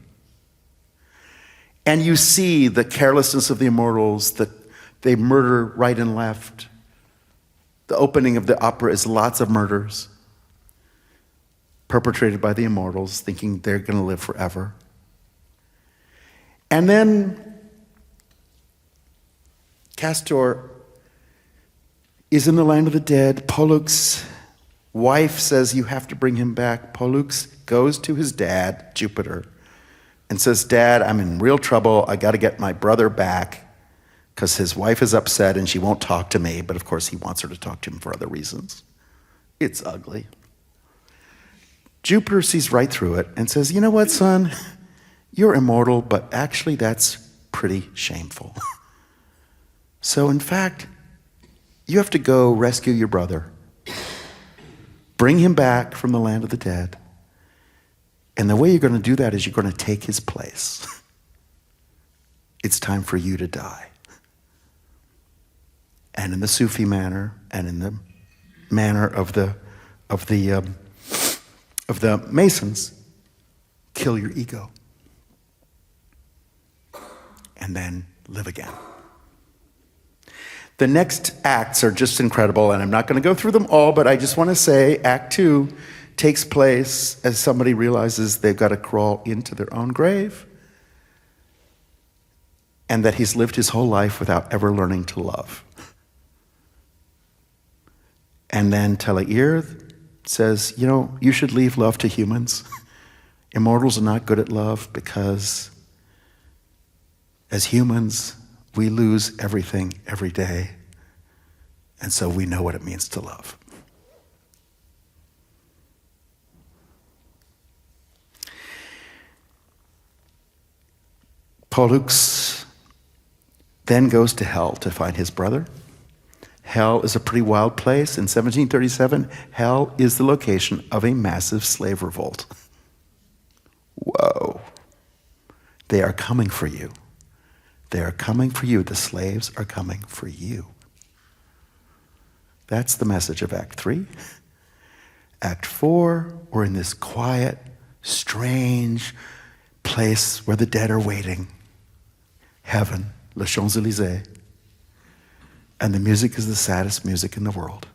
and you see the carelessness of the immortals, that they murder right and left. The opening of the opera is lots of murders perpetrated by the immortals, thinking they're going to live forever. And then Castor is in the land of the dead. Pollux' wife says, "You have to bring him back." Pollux goes to his dad, Jupiter, and says, "Dad, I'm in real trouble. I got to get my brother back because his wife is upset and she won't talk to me." But of course, he wants her to talk to him for other reasons. It's ugly. Jupiter sees right through it and says, "You know what, son? You're immortal, but actually that's pretty shameful. So in fact, you have to go rescue your brother. Bring him back from the land of the dead. And the way you're going to do that is you're going to take his place. It's time for you to die." And in the Sufi manner, and in the manner of the Masons, kill your ego. And then live again. The next acts are just incredible, and I'm not going to go through them all, but I just want to say Act 2 takes place as somebody realizes they've got to crawl into their own grave, and that he's lived his whole life without ever learning to love. And then Teleir says, "You know, you should leave love to humans. Immortals are not good at love because as humans, we lose everything every day, and so we know what it means to love." Pollux then goes to hell to find his brother. Hell is a pretty wild place. In 1737, hell is the location of a massive slave revolt. Whoa. They are coming for you. They are coming for you. The slaves are coming for you. That's the message of Act 3. Act 4, we're in this quiet, strange place where the dead are waiting. Heaven, Les Champs-Élysées. And the music is the saddest music in the world.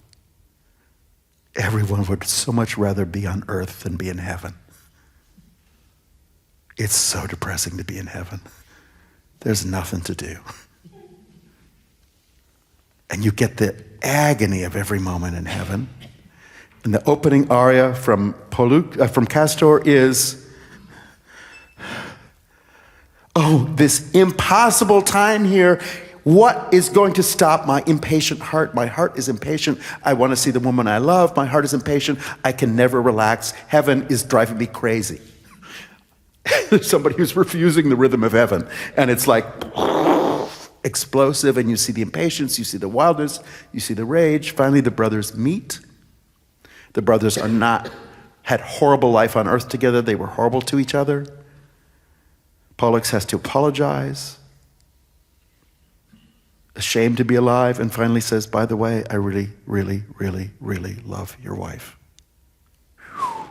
Everyone would so much rather be on earth than be in heaven. It's so depressing to be in heaven. There's nothing to do. And you get the agony of every moment in heaven. And the opening aria from Castor is, "Oh, this impossible time here. What is going to stop my impatient heart? My heart is impatient. I want to see the woman I love. My heart is impatient. I can never relax. Heaven is driving me crazy." There's somebody who's refusing the rhythm of heaven. And it's like explosive, and you see the impatience, you see the wildness, you see the rage. Finally, the brothers meet. The brothers had horrible life on earth together. They were horrible to each other. Pollux has to apologize, ashamed to be alive, and finally says, "By the way, I really, really, really, really love your wife." Whew.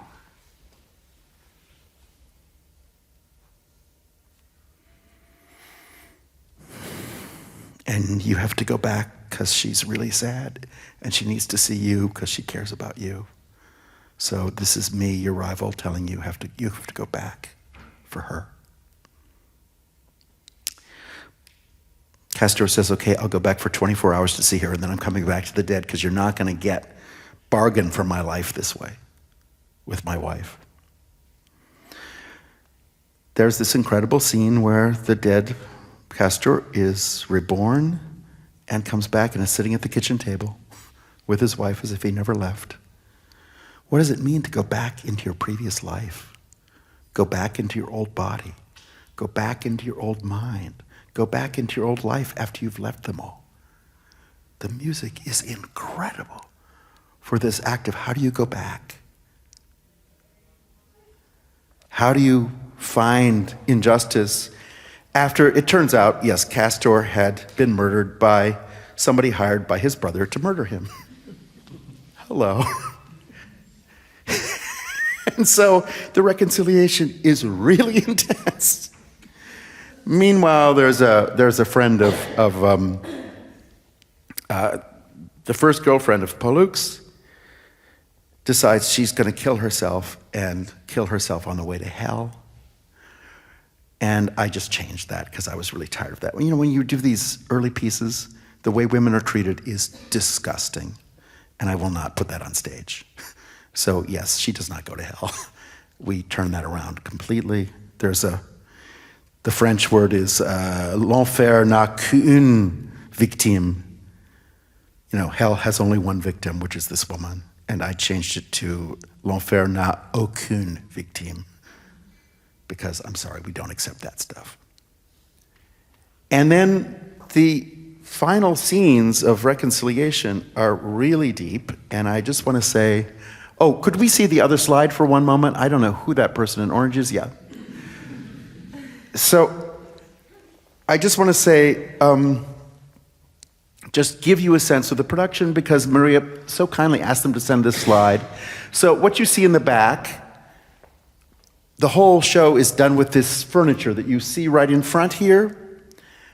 And you have to go back because she's really sad, and she needs to see you because she cares about you. So this is me, your rival, telling you have to go back for her. Castor says, okay, I'll go back for 24 hours to see her, and then I'm coming back to the dead because you're not going to get bargain for my life this way with my wife. There's this incredible scene where the dead Castor is reborn and comes back and is sitting at the kitchen table with his wife as if he never left. What does it mean to go back into your previous life? Go back into your old body. Go back into your old mind. Go back into your old life after you've left them all. The music is incredible for this act of how do you go back? How do you find injustice after it turns out, yes, Castor had been murdered by somebody hired by his brother to murder him. Hello. And so the reconciliation is really intense. Meanwhile, there's a friend of the first girlfriend of Pollux decides she's going to kill herself and kill herself on the way to hell. And I just changed that because I was really tired of that. You know, when you do these early pieces, the way women are treated is disgusting. And I will not put that on stage. So yes, she does not go to hell. We turn that around completely. The French word is l'enfer n'a qu'une victime. You know, hell has only one victim, which is this woman. And I changed it to l'enfer n'a aucune victime. Because I'm sorry, we don't accept that stuff. And then the final scenes of reconciliation are really deep, and I just want to say, oh, could we see the other slide for one moment? I don't know who that person in orange is. Yeah. So I just want to say, just give you a sense of the production, because Maria so kindly asked them to send this slide. So what you see in the back, the whole show is done with this furniture that you see right in front here.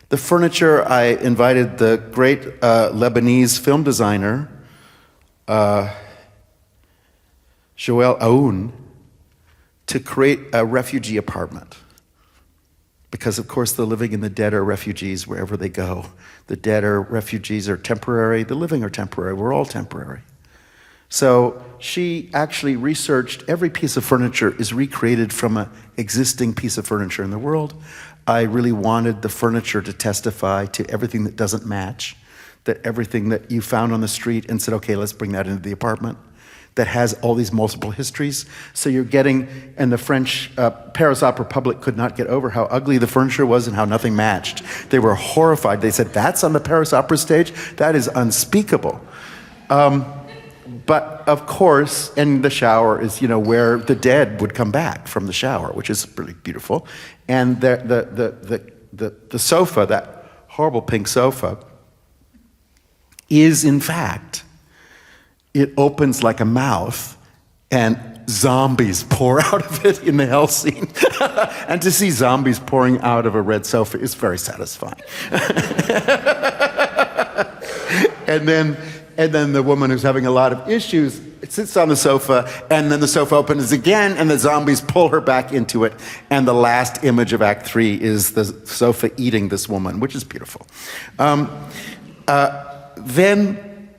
The furniture, I invited the great Lebanese film designer, Joël Aoun, to create a refugee apartment. Because, of course, the living and the dead are refugees wherever they go. The dead are refugees, are temporary. The living are temporary. We're all temporary. So she actually researched every piece of furniture is recreated from an existing piece of furniture in the world. I really wanted the furniture to testify to everything that doesn't match, that everything that you found on the street and said, okay, let's bring that into the apartment, that has all these multiple histories. So you're getting, and the French Paris Opera public could not get over how ugly the furniture was and how nothing matched. They were horrified. They said, that's on the Paris Opera stage? That is unspeakable. But of course, and the shower is, you know, where the dead would come back from the shower, which is really beautiful. And the sofa, that horrible pink sofa, is in fact, it opens like a mouth and zombies pour out of it in the hell scene. And to see zombies pouring out of a red sofa is very satisfying. And then the woman who's having a lot of issues sits on the sofa, and then the sofa opens again, and the zombies pull her back into it. And the last image of Act 3 is the sofa eating this woman, which is beautiful. Then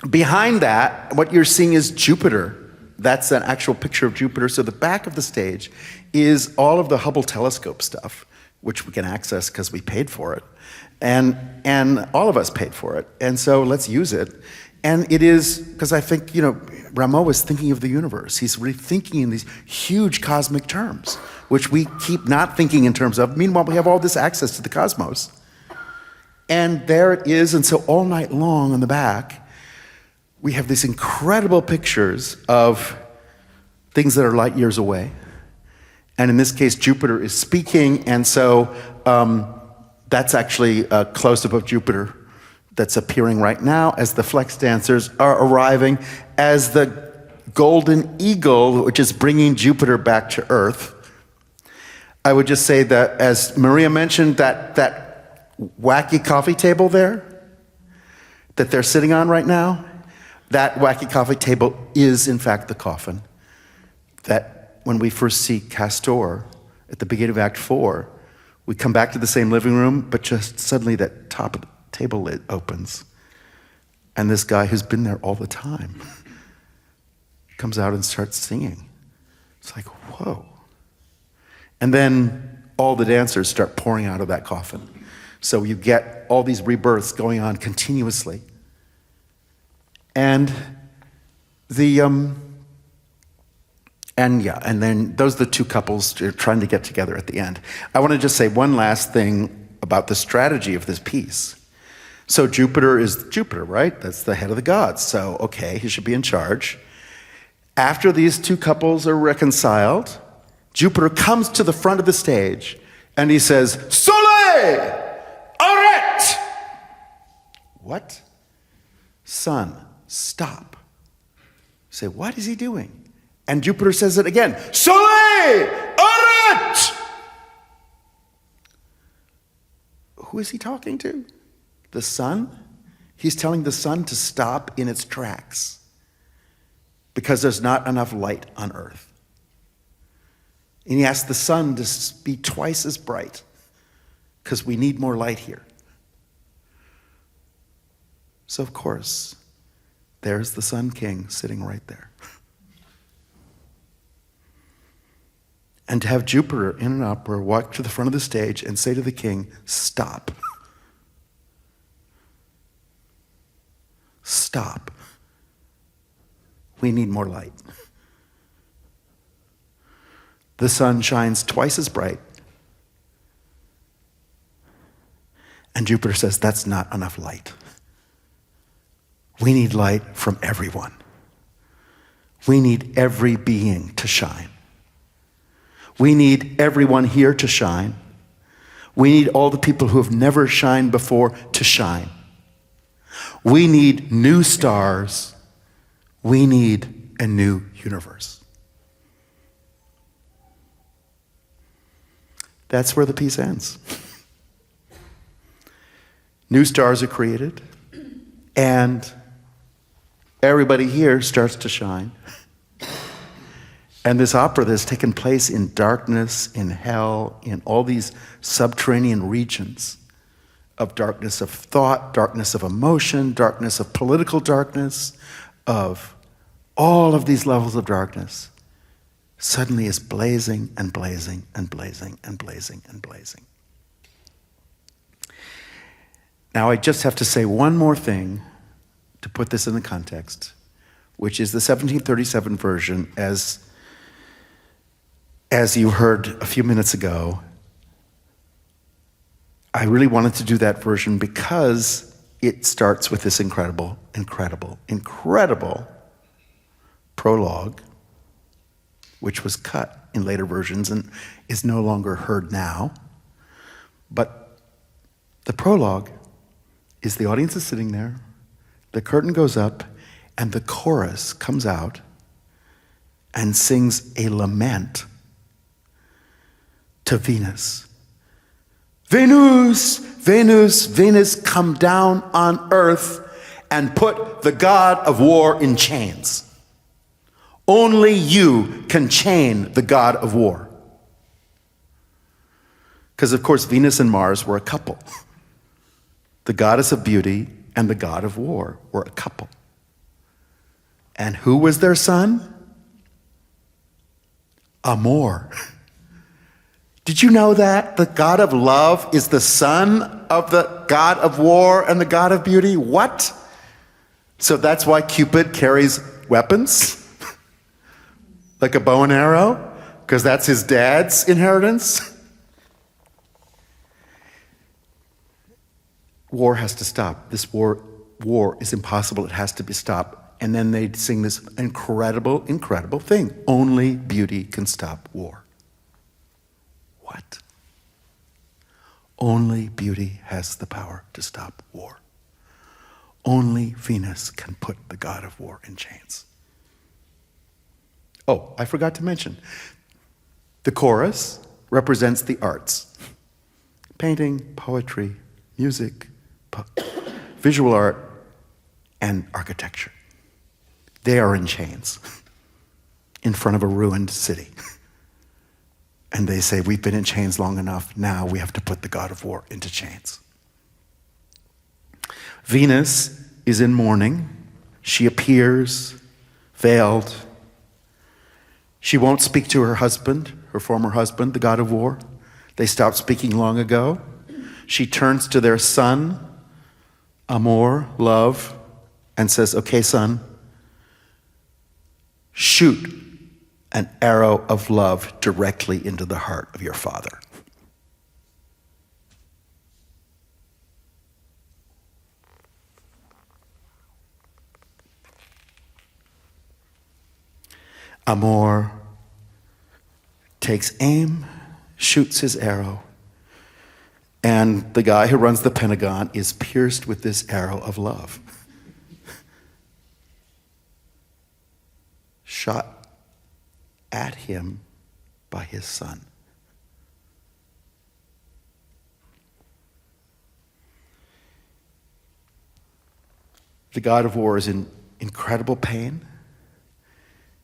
behind that, what you're seeing is Jupiter. That's an actual picture of Jupiter. So the back of the stage is all of the Hubble telescope stuff, which we can access because we paid for it. And all of us paid for it. And so let's use it. And it is, because I think, you know, Rameau was thinking of the universe. He's really thinking in these huge cosmic terms, which we keep not thinking in terms of. Meanwhile, we have all this access to the cosmos. And there it is. And so all night long on the back, we have these incredible pictures of things that are light years away. And in this case, Jupiter is speaking. And so that's actually a close-up of Jupiter that's appearing right now as the flex dancers are arriving as the golden eagle, which is bringing Jupiter back to Earth. I would just say that, as Maria mentioned, that wacky coffee table there that they're sitting on right now, that wacky coffee table is, in fact, the coffin that when we first see Castor at the beginning of Act 4, We come back to the same living room, but just suddenly that top of the table lid opens. And this guy who's been there all the time comes out and starts singing. It's like, whoa. And then all the dancers start pouring out of that coffin. So you get all these rebirths going on continuously. And and then those are the two couples trying to get together at the end. I want to just say one last thing about the strategy of this piece. So Jupiter is Jupiter, right? That's the head of the gods. So, okay, he should be in charge. After these two couples are reconciled, Jupiter comes to the front of the stage and he says, Soleil! Arrête! What? Sun, stop. You say, what is he doing? And Jupiter says it again, Soleil! Arrête! Who is he talking to? The sun? He's telling the sun to stop in its tracks because there's not enough light on Earth. And he asks the sun to be twice as bright because we need more light here. So, of course, there's the Sun King sitting right there. And to have Jupiter in an opera walk to the front of the stage and say to the king, stop. Stop. We need more light. The sun shines twice as bright. And Jupiter says, that's not enough light. We need light from everyone. We need every being to shine. We need everyone here to shine. We need all the people who have never shined before to shine. We need new stars. We need a new universe. That's where the piece ends. New stars are created, and everybody here starts to shine. And this opera that's taken place in darkness, in hell, in all these subterranean regions of darkness of thought, darkness of emotion, darkness of political darkness, of all of these levels of darkness, suddenly is blazing and blazing and blazing and blazing and blazing. Now I just have to say one more thing to put this in the context, which is the 1737 version, as you heard a few minutes ago. I really wanted to do that version because it starts with this incredible, incredible, incredible prologue, which was cut in later versions and is no longer heard now. But the prologue is the audience is sitting there, the curtain goes up, and the chorus comes out and sings a lament to Venus. Venus, Venus, Venus, come down on earth and put the god of war in chains. Only you can chain the god of war. Because, of course, Venus and Mars were a couple. The goddess of beauty and the god of war were a couple. And who was their son? Amor. Did you know that? The god of love is the son of the god of war and the god of beauty? What? So that's why Cupid carries weapons? Like a bow and arrow? Because that's his dad's inheritance? War has to stop. This war is impossible. It has to be stopped. And then they sing this incredible, incredible thing. Only beauty can stop war. What? Only beauty has the power to stop war. Only Venus can put the god of war in chains. Oh, I forgot to mention, the chorus represents the arts. Painting, poetry, music, visual art, and architecture. They are in chains in front of a ruined city. And they say, we've been in chains long enough. Now we have to put the god of war into chains. Venus is in mourning. She appears veiled. She won't speak to her husband, her former husband, the god of war. They stopped speaking long ago. She turns to their son, Amor, love, and says, okay, son, shoot an arrow of love directly into the heart of your father. Amor takes aim, shoots his arrow, and the guy who runs the Pentagon is pierced with this arrow of love. Shot at him by his son. The god of war is in incredible pain.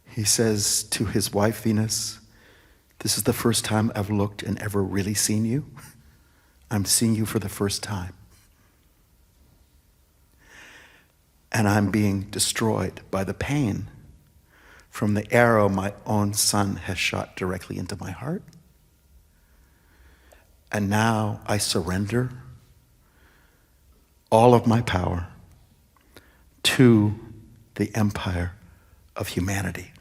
He says to his wife, Venus, this is the first time I've looked and ever really seen you. I'm seeing you for the first time. And I'm being destroyed by the pain from the arrow my own son has shot directly into my heart. And now I surrender all of my power to the empire of humanity.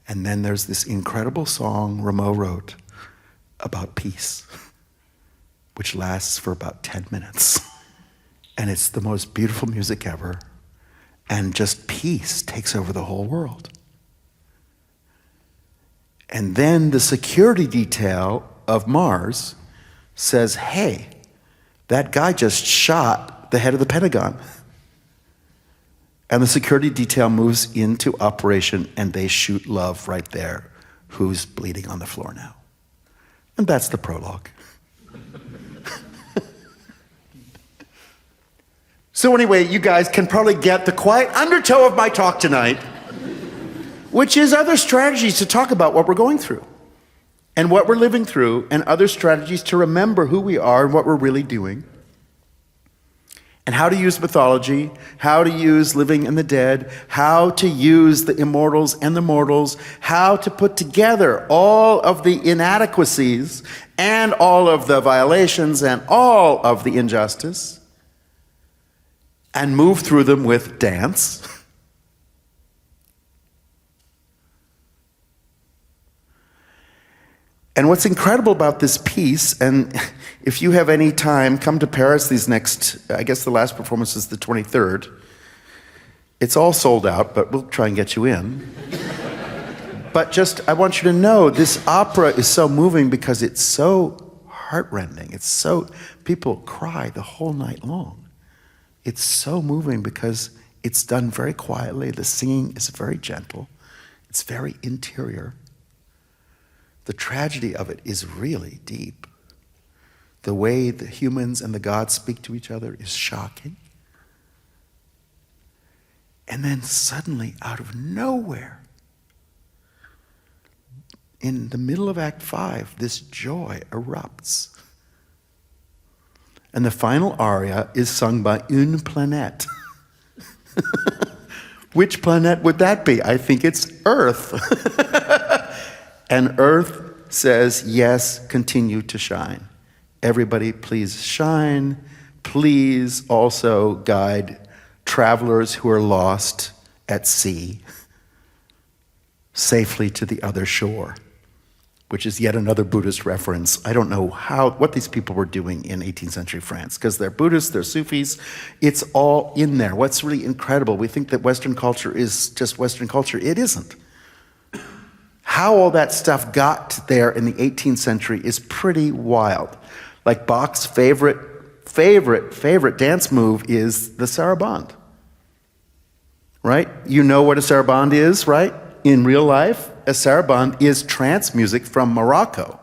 And then there's this incredible song Rameau wrote about peace, which lasts for about 10 minutes. And it's the most beautiful music ever. And just peace takes over the whole world. And then the security detail of Mars says, hey, that guy just shot the head of the Pentagon. And the security detail moves into operation and they shoot love right there, who's bleeding on the floor now. And that's the prologue. So anyway, you guys can probably get the quiet undertow of my talk tonight, which is other strategies to talk about what we're going through and what we're living through, and other strategies to remember who we are and what we're really doing, and how to use mythology, how to use living and the dead, how to use the immortals and the mortals, how to put together all of the inadequacies and all of the violations and all of the injustice, and move through them with dance. And what's incredible about this piece, and if you have any time, come to Paris these next, I guess the last performance is the 23rd. It's all sold out, but we'll try and get you in. But just, I want you to know, this opera is so moving because it's so heartrending. It's so, people cry the whole night long. It's so moving because it's done very quietly. The singing is very gentle. It's very interior. The tragedy of it is really deep. The way the humans and the gods speak to each other is shocking. And then suddenly, out of nowhere, in the middle of Act 5, this joy erupts. And the final aria is sung by Une Planète. Which planet would that be? I think it's Earth. And Earth says, yes, continue to shine. Everybody, please shine. Please also guide travelers who are lost at sea safely to the other shore, which is yet another Buddhist reference. I don't know what these people were doing in 18th century France, because they're Buddhists, they're Sufis. It's all in there. What's really incredible, we think that Western culture is just Western culture. It isn't. How all that stuff got there in the 18th century is pretty wild. Like Bach's favorite dance move is the sarabande. Right? You know what a sarabande is, right? In real life, a sarabande is trance music from Morocco.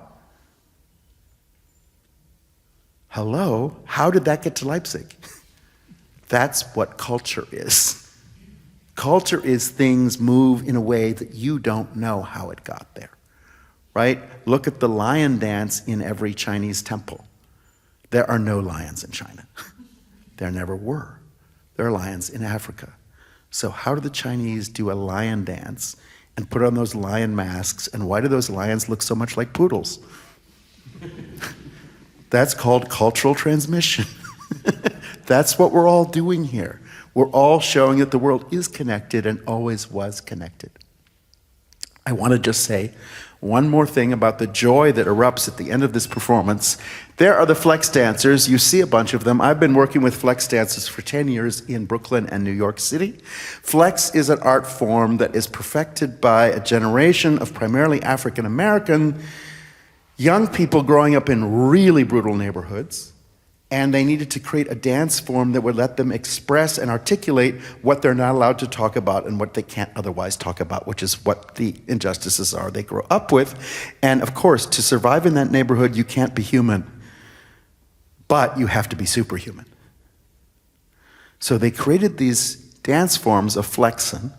Hello? How did that get to Leipzig? That's what culture is. Culture is things move in a way that you don't know how it got there, right? Look at the lion dance in every Chinese temple. There are no lions in China. There never were. There are lions in Africa. So how do the Chinese do a lion dance and put on those lion masks, and why do those lions look so much like poodles? That's called cultural transmission. That's what we're all doing here. We're all showing that the world is connected and always was connected. I want to just say one more thing about the joy that erupts at the end of this performance. There are the flex dancers. You see a bunch of them. I've been working with flex dancers for 10 years in Brooklyn and New York City. Flex is an art form that is perfected by a generation of primarily African American young people growing up in really brutal neighborhoods. And they needed to create a dance form that would let them express and articulate what they're not allowed to talk about and what they can't otherwise talk about, which is what the injustices are they grow up with. And of course, to survive in that neighborhood, you can't be human, but you have to be superhuman. So they created these dance forms of flexin,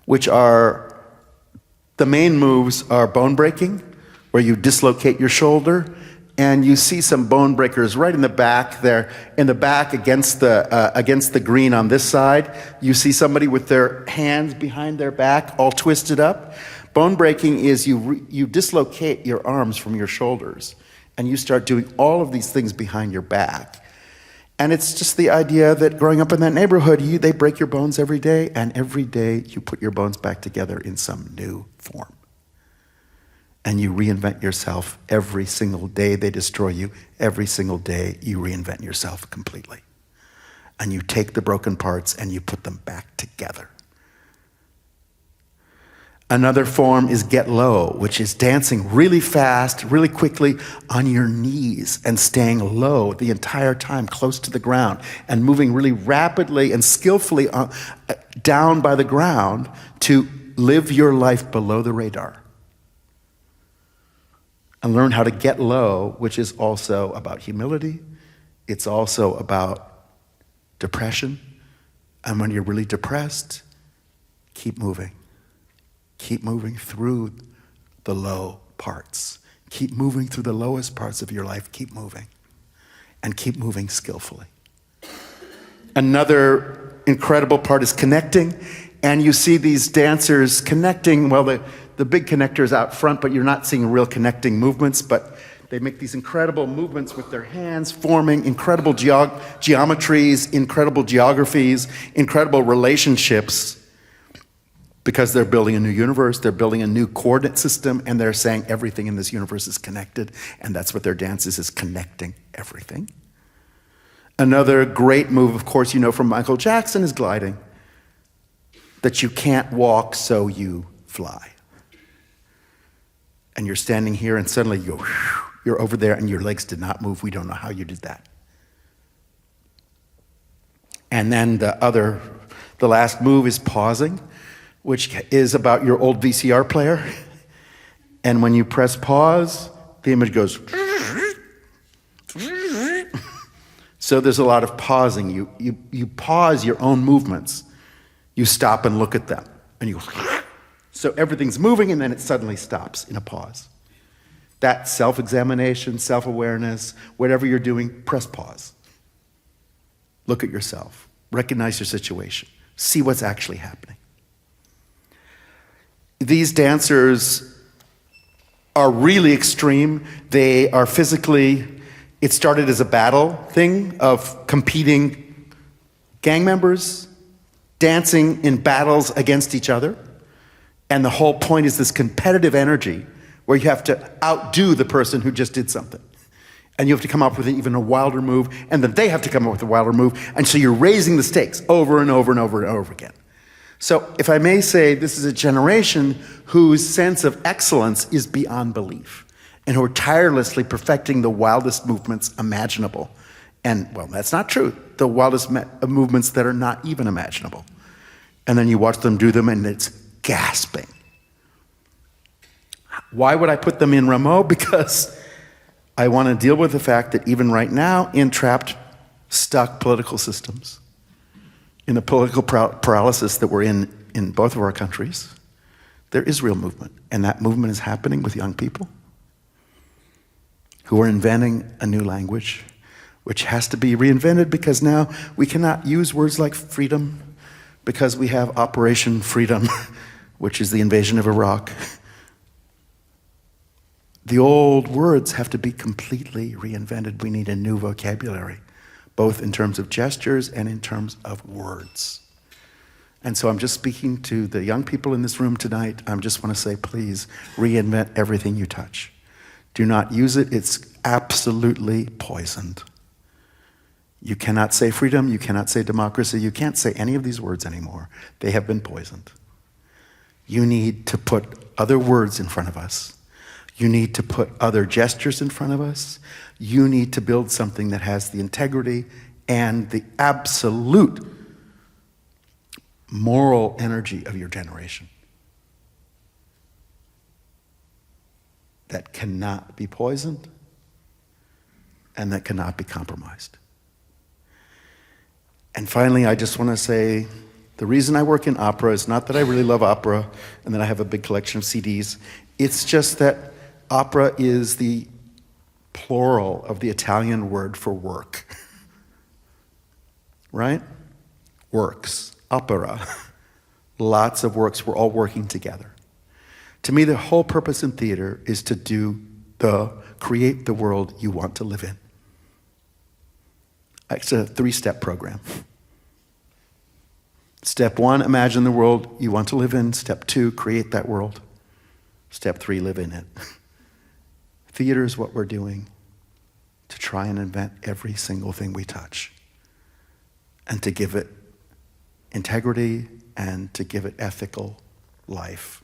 which are, the main moves are bone breaking, where you dislocate your shoulder. And you see some bone breakers right in the back there, in the back against the green on this side. You see somebody with their hands behind their back, all twisted up. Bone breaking is you dislocate your arms from your shoulders, and you start doing all of these things behind your back. And it's just the idea that growing up in that neighborhood, they break your bones every day, and every day you put your bones back together in some new form. And you reinvent yourself every single day they destroy you. Every single day you reinvent yourself completely. And you take the broken parts and you put them back together. Another form is get low, which is dancing really fast, really quickly on your knees and staying low the entire time, close to the ground, and moving really rapidly and skillfully down by the ground to live your life below the radar. And learn how to get low, which is also about humility. It's also about depression. And when you're really depressed, keep moving. Keep moving through the low parts. Keep moving through the lowest parts of your life. Keep moving. And keep moving skillfully. Another incredible part is connecting. And you see these dancers connecting. Well, the big connector is out front, but you're not seeing real connecting movements. But they make these incredible movements with their hands, forming incredible geometries, incredible geographies, incredible relationships. Because they're building a new universe, they're building a new coordinate system, and they're saying everything in this universe is connected, and that's what their dance is connecting everything. Another great move, of course, you know from Michael Jackson, is gliding. That you can't walk, so you fly. And you're standing here, and suddenly you're over there, and your legs did not move. We don't know how you did that. And then the last move is pausing, which is about your old VCR player. And when you press pause, the image goes. So there's a lot of pausing. You pause your own movements. You stop and look at them. And you go. So everything's moving, and then it suddenly stops in a pause. That self-examination, self-awareness, whatever you're doing, press pause. Look at yourself. Recognize your situation. See what's actually happening. These dancers are really extreme. They are physically, it started as a battle thing of competing gang members, dancing in battles against each other. And the whole point is this competitive energy where you have to outdo the person who just did something. And you have to come up with even a wilder move, and then they have to come up with a wilder move. And so you're raising the stakes over and over and over and over again. So if I may say, this is a generation whose sense of excellence is beyond belief and who are tirelessly perfecting the wildest movements imaginable. And, well, that's not true. The wildest movements that are not even imaginable. And then you watch them do them and it's gasping. Why would I put them in Rameau? Because I want to deal with the fact that even right now, in trapped, stuck political systems, in the political paralysis that we're in both of our countries, there is real movement. And that movement is happening with young people who are inventing a new language, which has to be reinvented because now we cannot use words like freedom because we have Operation Freedom, which is the invasion of Iraq. The old words have to be completely reinvented. We need a new vocabulary, both in terms of gestures and in terms of words. And so I'm just speaking to the young people in this room tonight. I just want to say, please reinvent everything you touch. Do not use it. It's absolutely poisoned. You cannot say freedom. You cannot say democracy. You can't say any of these words anymore. They have been poisoned. You need to put other words in front of us. You need to put other gestures in front of us. You need to build something that has the integrity and the absolute moral energy of your generation. That cannot be poisoned and that cannot be compromised. And finally, I just want to say, the reason I work in opera is not that I really love opera and that I have a big collection of CDs. It's just that opera is the plural of the Italian word for work. Right? Works. Opera. Lots of works. We're all working together. To me, the whole purpose in theater is to create the world you want to live in. It's a 3-step program. Step 1, imagine the world you want to live in. Step 2, create that world. Step 3, live in it. Theater is what we're doing to try and invent every single thing we touch and to give it integrity and to give it ethical life.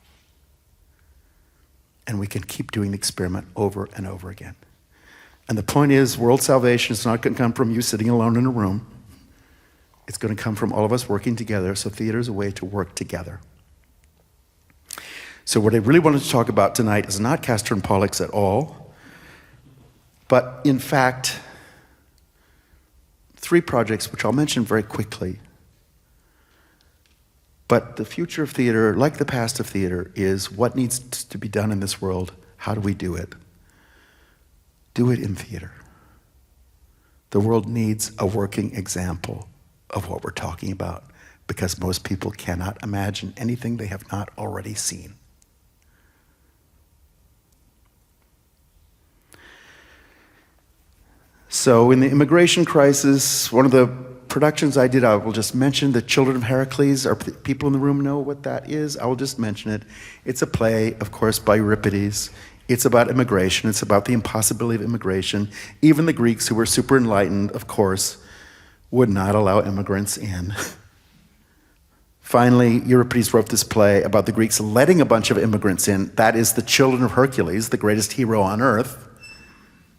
And we can keep doing the experiment over and over again. And the point is, world salvation is not going to come from you sitting alone in a room. It's going to come from all of us working together. So theater is a way to work together. So what I really wanted to talk about tonight is not Castor and Pollux at all, but in fact, 3 projects, which I'll mention very quickly. But the future of theater, like the past of theater, is what needs to be done in this world. How do we do it? Do it in theater. The world needs a working example of what we're talking about because most people cannot imagine anything they have not already seen. So in the immigration crisis, one of the productions I did, I will just mention, The Children of Heracles. Are people in the room know what that is? I will just mention it. It's a play, of course, by Euripides. It's about immigration. It's about the impossibility of immigration. Even the Greeks, who were super enlightened, of course, would not allow immigrants in. Finally, Euripides wrote this play about the Greeks letting a bunch of immigrants in. That is the children of Hercules, the greatest hero on earth,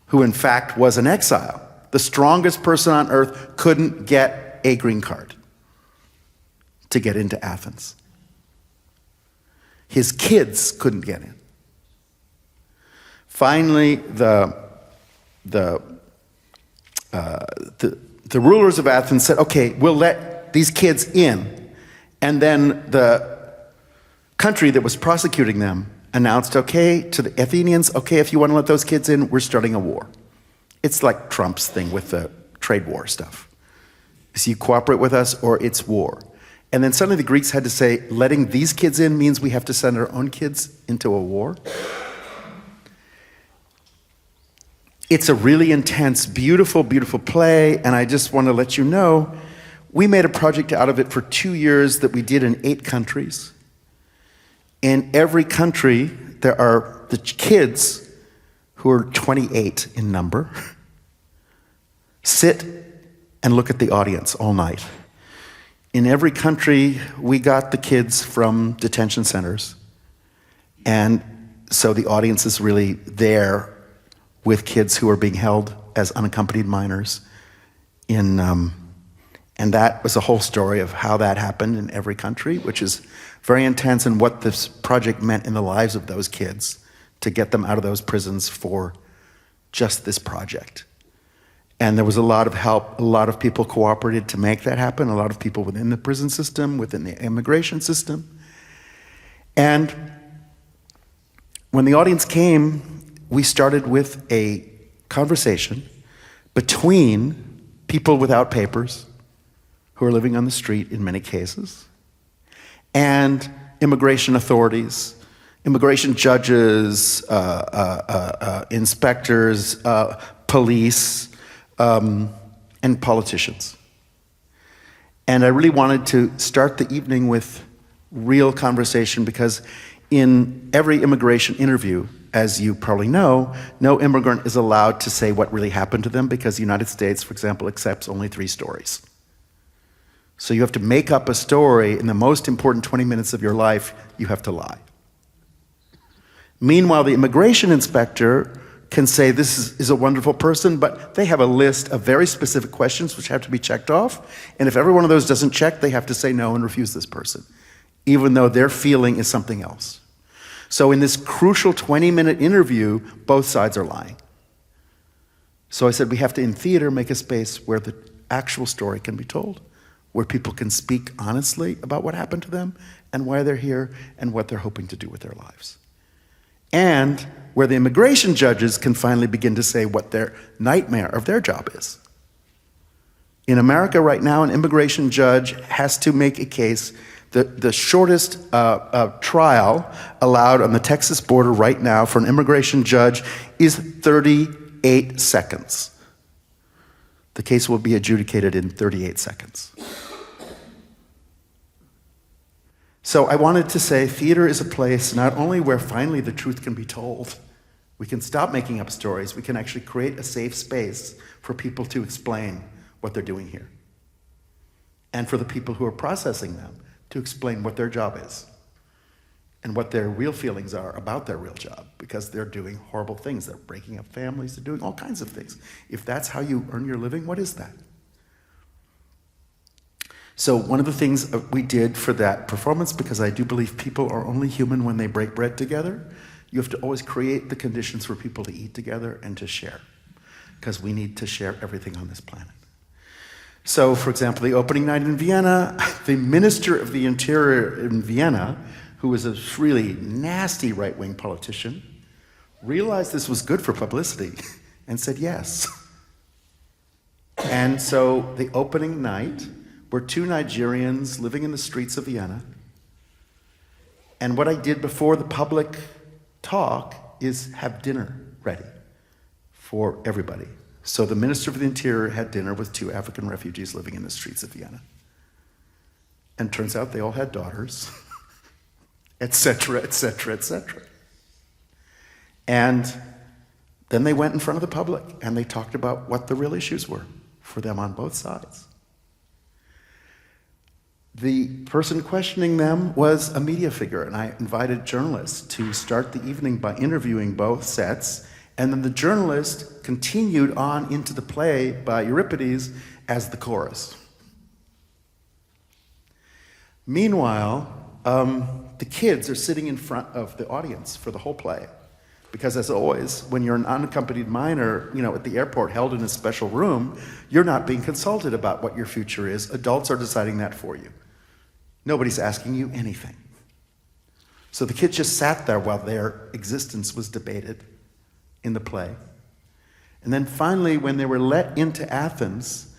who in fact was an exile. The strongest person on earth couldn't get a green card to get into Athens. His kids couldn't get in. Finally, the rulers of Athens said, okay, we'll let these kids in. And then the country that was prosecuting them announced, okay, to the Athenians, okay, if you want to let those kids in, we're starting a war. It's like Trump's thing with the trade war stuff. So you cooperate with us or it's war. And then suddenly the Greeks had to say, letting these kids in means we have to send our own kids into a war? It's a really intense, beautiful, beautiful play, and I just want to let you know, we made a project out of it for 2 years that we did in 8 countries. In every country, there are the kids who are 28 in number, sit and look at the audience all night. In every country, we got the kids from detention centers. And so the audience is really there with kids who are being held as unaccompanied minors. And that was a whole story of how that happened in every country, which is very intense, and what this project meant in the lives of those kids to get them out of those prisons for just this project. And there was a lot of help. A lot of people cooperated to make that happen. A lot of people within the prison system, within the immigration system. And when the audience came, we started with a conversation between people without papers, who are living on the street in many cases, and immigration authorities, immigration judges, inspectors, police, and politicians. And I really wanted to start the evening with real conversation, because in every immigration interview, as you probably know, no immigrant is allowed to say what really happened to them, because the United States, for example, accepts only 3 stories. So you have to make up a story in the most important 20 minutes of your life. You have to lie. Meanwhile, the immigration inspector can say this is a wonderful person, but they have a list of very specific questions which have to be checked off. And if every one of those doesn't check, they have to say no and refuse this person, even though their feeling is something else. So in this crucial 20-minute interview, both sides are lying. So I said we have to, in theater, make a space where the actual story can be told, where people can speak honestly about what happened to them and why they're here and what they're hoping to do with their lives. And where the immigration judges can finally begin to say what their nightmare of their job is. In America right now, an immigration judge has to make a case. The shortest trial allowed on the Texas border right now for an immigration judge is 38 seconds. The case will be adjudicated in 38 seconds. So I wanted to say theater is a place not only where finally the truth can be told, we can stop making up stories, we can actually create a safe space for people to explain what they're doing here. And for the people who are processing them to explain what their job is and what their real feelings are about their real job, because they're doing horrible things. They're breaking up families, they're doing all kinds of things. If that's how you earn your living, what is that? So one of the things we did for that performance, because I do believe people are only human when they break bread together, you have to always create the conditions for people to eat together and to share, because we need to share everything on this planet. So, for example, the opening night in Vienna, the Minister of the Interior in Vienna, who was a really nasty right-wing politician, realized this was good for publicity and said yes. And so the opening night were 2 Nigerians living in the streets of Vienna. And what I did before the public talk is have dinner ready for everybody. So the Minister of the Interior had dinner with 2 African refugees living in the streets of Vienna. And turns out they all had daughters, etc., etc., etc. And then they went in front of the public and they talked about what the real issues were for them on both sides. The person questioning them was a media figure, and I invited journalists to start the evening by interviewing both sets, and then the journalist continued on into the play by Euripides as the chorus. Meanwhile, the kids are sitting in front of the audience for the whole play, because as always, when you're an unaccompanied minor, at the airport held in a special room, you're not being consulted about what your future is. Adults are deciding that for you. Nobody's asking you anything. So the kids just sat there while their existence was debated in the play. And then finally, when they were let into Athens,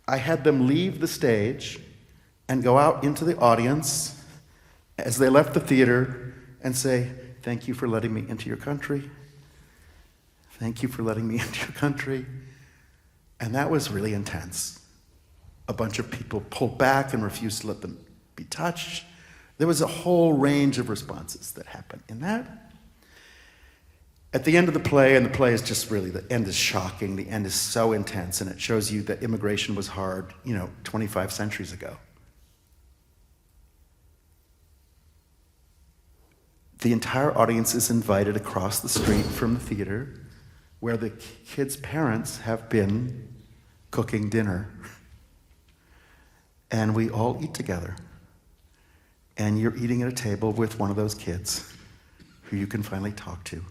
I had them leave the stage and go out into the audience as they left the theater and say, "Thank you for letting me into your country. Thank you for letting me into your country." And that was really intense. A bunch of people pulled back and refused to let them be touched. There was a whole range of responses that happened in that. At the end of the play, and the play is just really, the end is shocking, the end is so intense, and it shows you that immigration was hard, 25 centuries ago. The entire audience is invited across the street from the theater, where the kids' parents have been cooking dinner. And we all eat together. And you're eating at a table with one of those kids who you can finally talk to,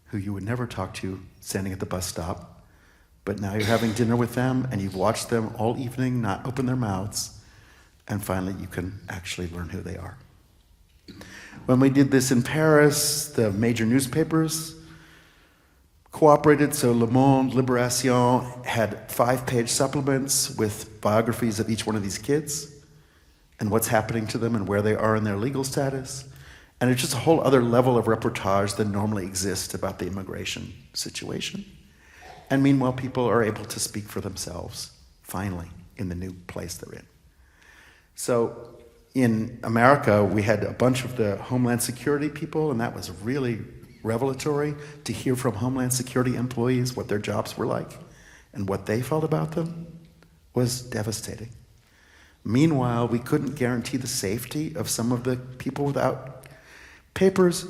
who you would never talk to standing at the bus stop, But now you're having dinner with them, and you've watched them all evening not open their mouths, and finally you can actually learn who they are. When we did this in Paris, the major newspapers cooperated, so Le Monde, Libération had 5-page supplements with biographies of each one of these kids and what's happening to them and where they are in their legal status. And it's just a whole other level of reportage than normally exists about the immigration situation. And meanwhile, people are able to speak for themselves, finally, in the new place they're in. So in America, we had a bunch of the Homeland Security people, and that was really revelatory to hear from Homeland Security employees what their jobs were like and what they felt about them was devastating. Meanwhile, we couldn't guarantee the safety of some of the people without papers,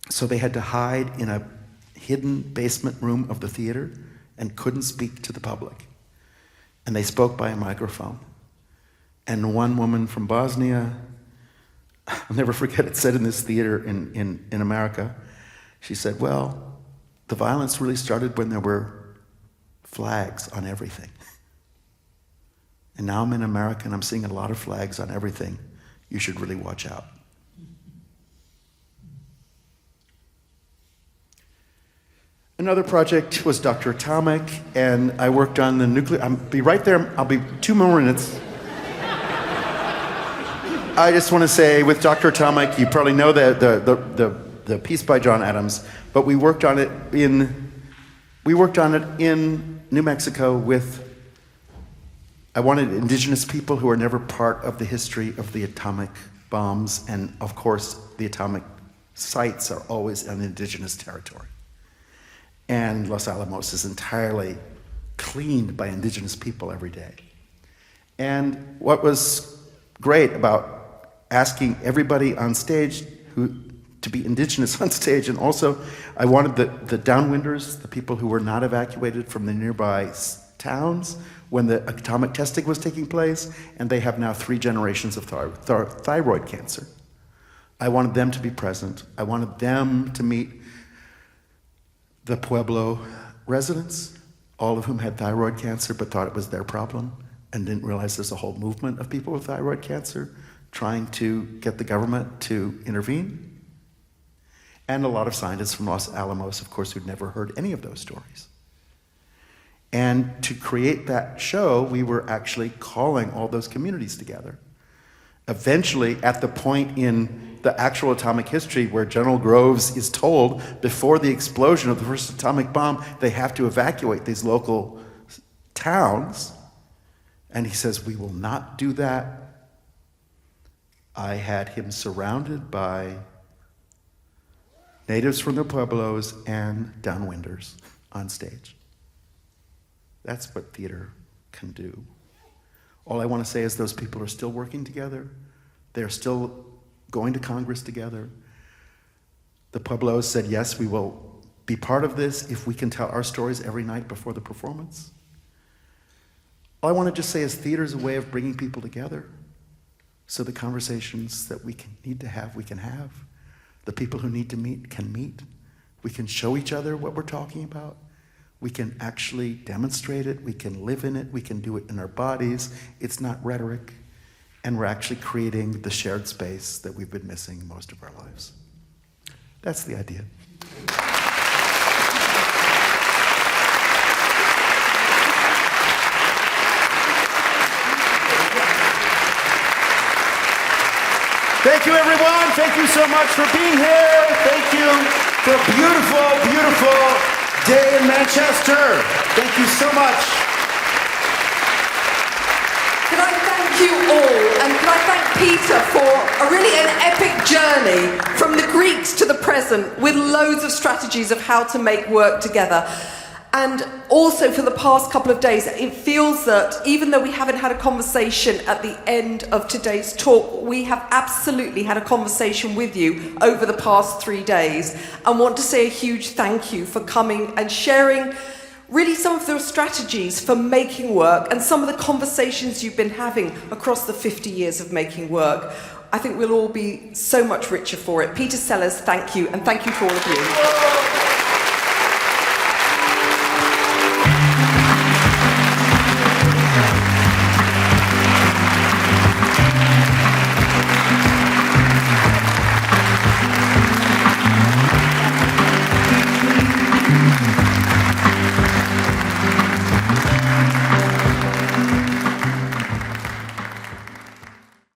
so they had to hide in a hidden basement room of the theater and couldn't speak to the public. And they spoke by a microphone. And one woman from Bosnia, I'll never forget it, said in this theater in America, she said, well, the violence really started when there were flags on everything. And now I'm in America and I'm seeing a lot of flags on everything. You should really watch out. Another project was Dr. Atomic, and I worked on the nuclear, I'll be right there, I'll be 2 more minutes. I just want to say, with Dr. Atomic, you probably know the piece by John Adams, but we worked on it in New Mexico with, I wanted indigenous people who are never part of the history of the atomic bombs, and of course, the atomic sites are always on indigenous territory. And Los Alamos is entirely cleaned by indigenous people every day. And what was great about asking everybody on stage to be indigenous on stage, and also I wanted the downwinders, the people who were not evacuated from the nearby towns when the atomic testing was taking place, and they have now 3 generations of thyroid cancer. I wanted them to be present. I wanted them to meet the Pueblo residents, all of whom had thyroid cancer but thought it was their problem and didn't realize there's a whole movement of people with thyroid cancer trying to get the government to intervene. And a lot of scientists from Los Alamos, of course, who'd never heard any of those stories. And to create that show, we were actually calling all those communities together. Eventually, at the point in the actual atomic history where General Groves is told before the explosion of the first atomic bomb, they have to evacuate these local towns. And he says, we will not do that. I had him surrounded by natives from the Pueblos and downwinders on stage. That's what theater can do. All I want to say is those people are still working together. They're still going to Congress together. The Pueblos said, yes, we will be part of this if we can tell our stories every night before the performance. All I want to just say is theater is a way of bringing people together. So the conversations that we need to have, we can have. The people who need to meet can meet. We can show each other what we're talking about. We can actually demonstrate it. We can live in it. We can do it in our bodies. It's not rhetoric. And we're actually creating the shared space that we've been missing most of our lives. That's the idea. Thank you, everyone. Thank you so much for being here. Thank you for a beautiful, beautiful day in Manchester. Thank you so much. Can I thank you all, and can I thank Peter for an epic journey from the Greeks to the present with loads of strategies of how to make work together. And also for the past couple of days, it feels that even though we haven't had a conversation at the end of today's talk, we have absolutely had a conversation with you over the past 3 days. And want to say a huge thank you for coming and sharing really some of the strategies for making work and some of the conversations you've been having across the 50 years of making work. I think we'll all be so much richer for it. Peter Sellars, thank you, and thank you to all of you.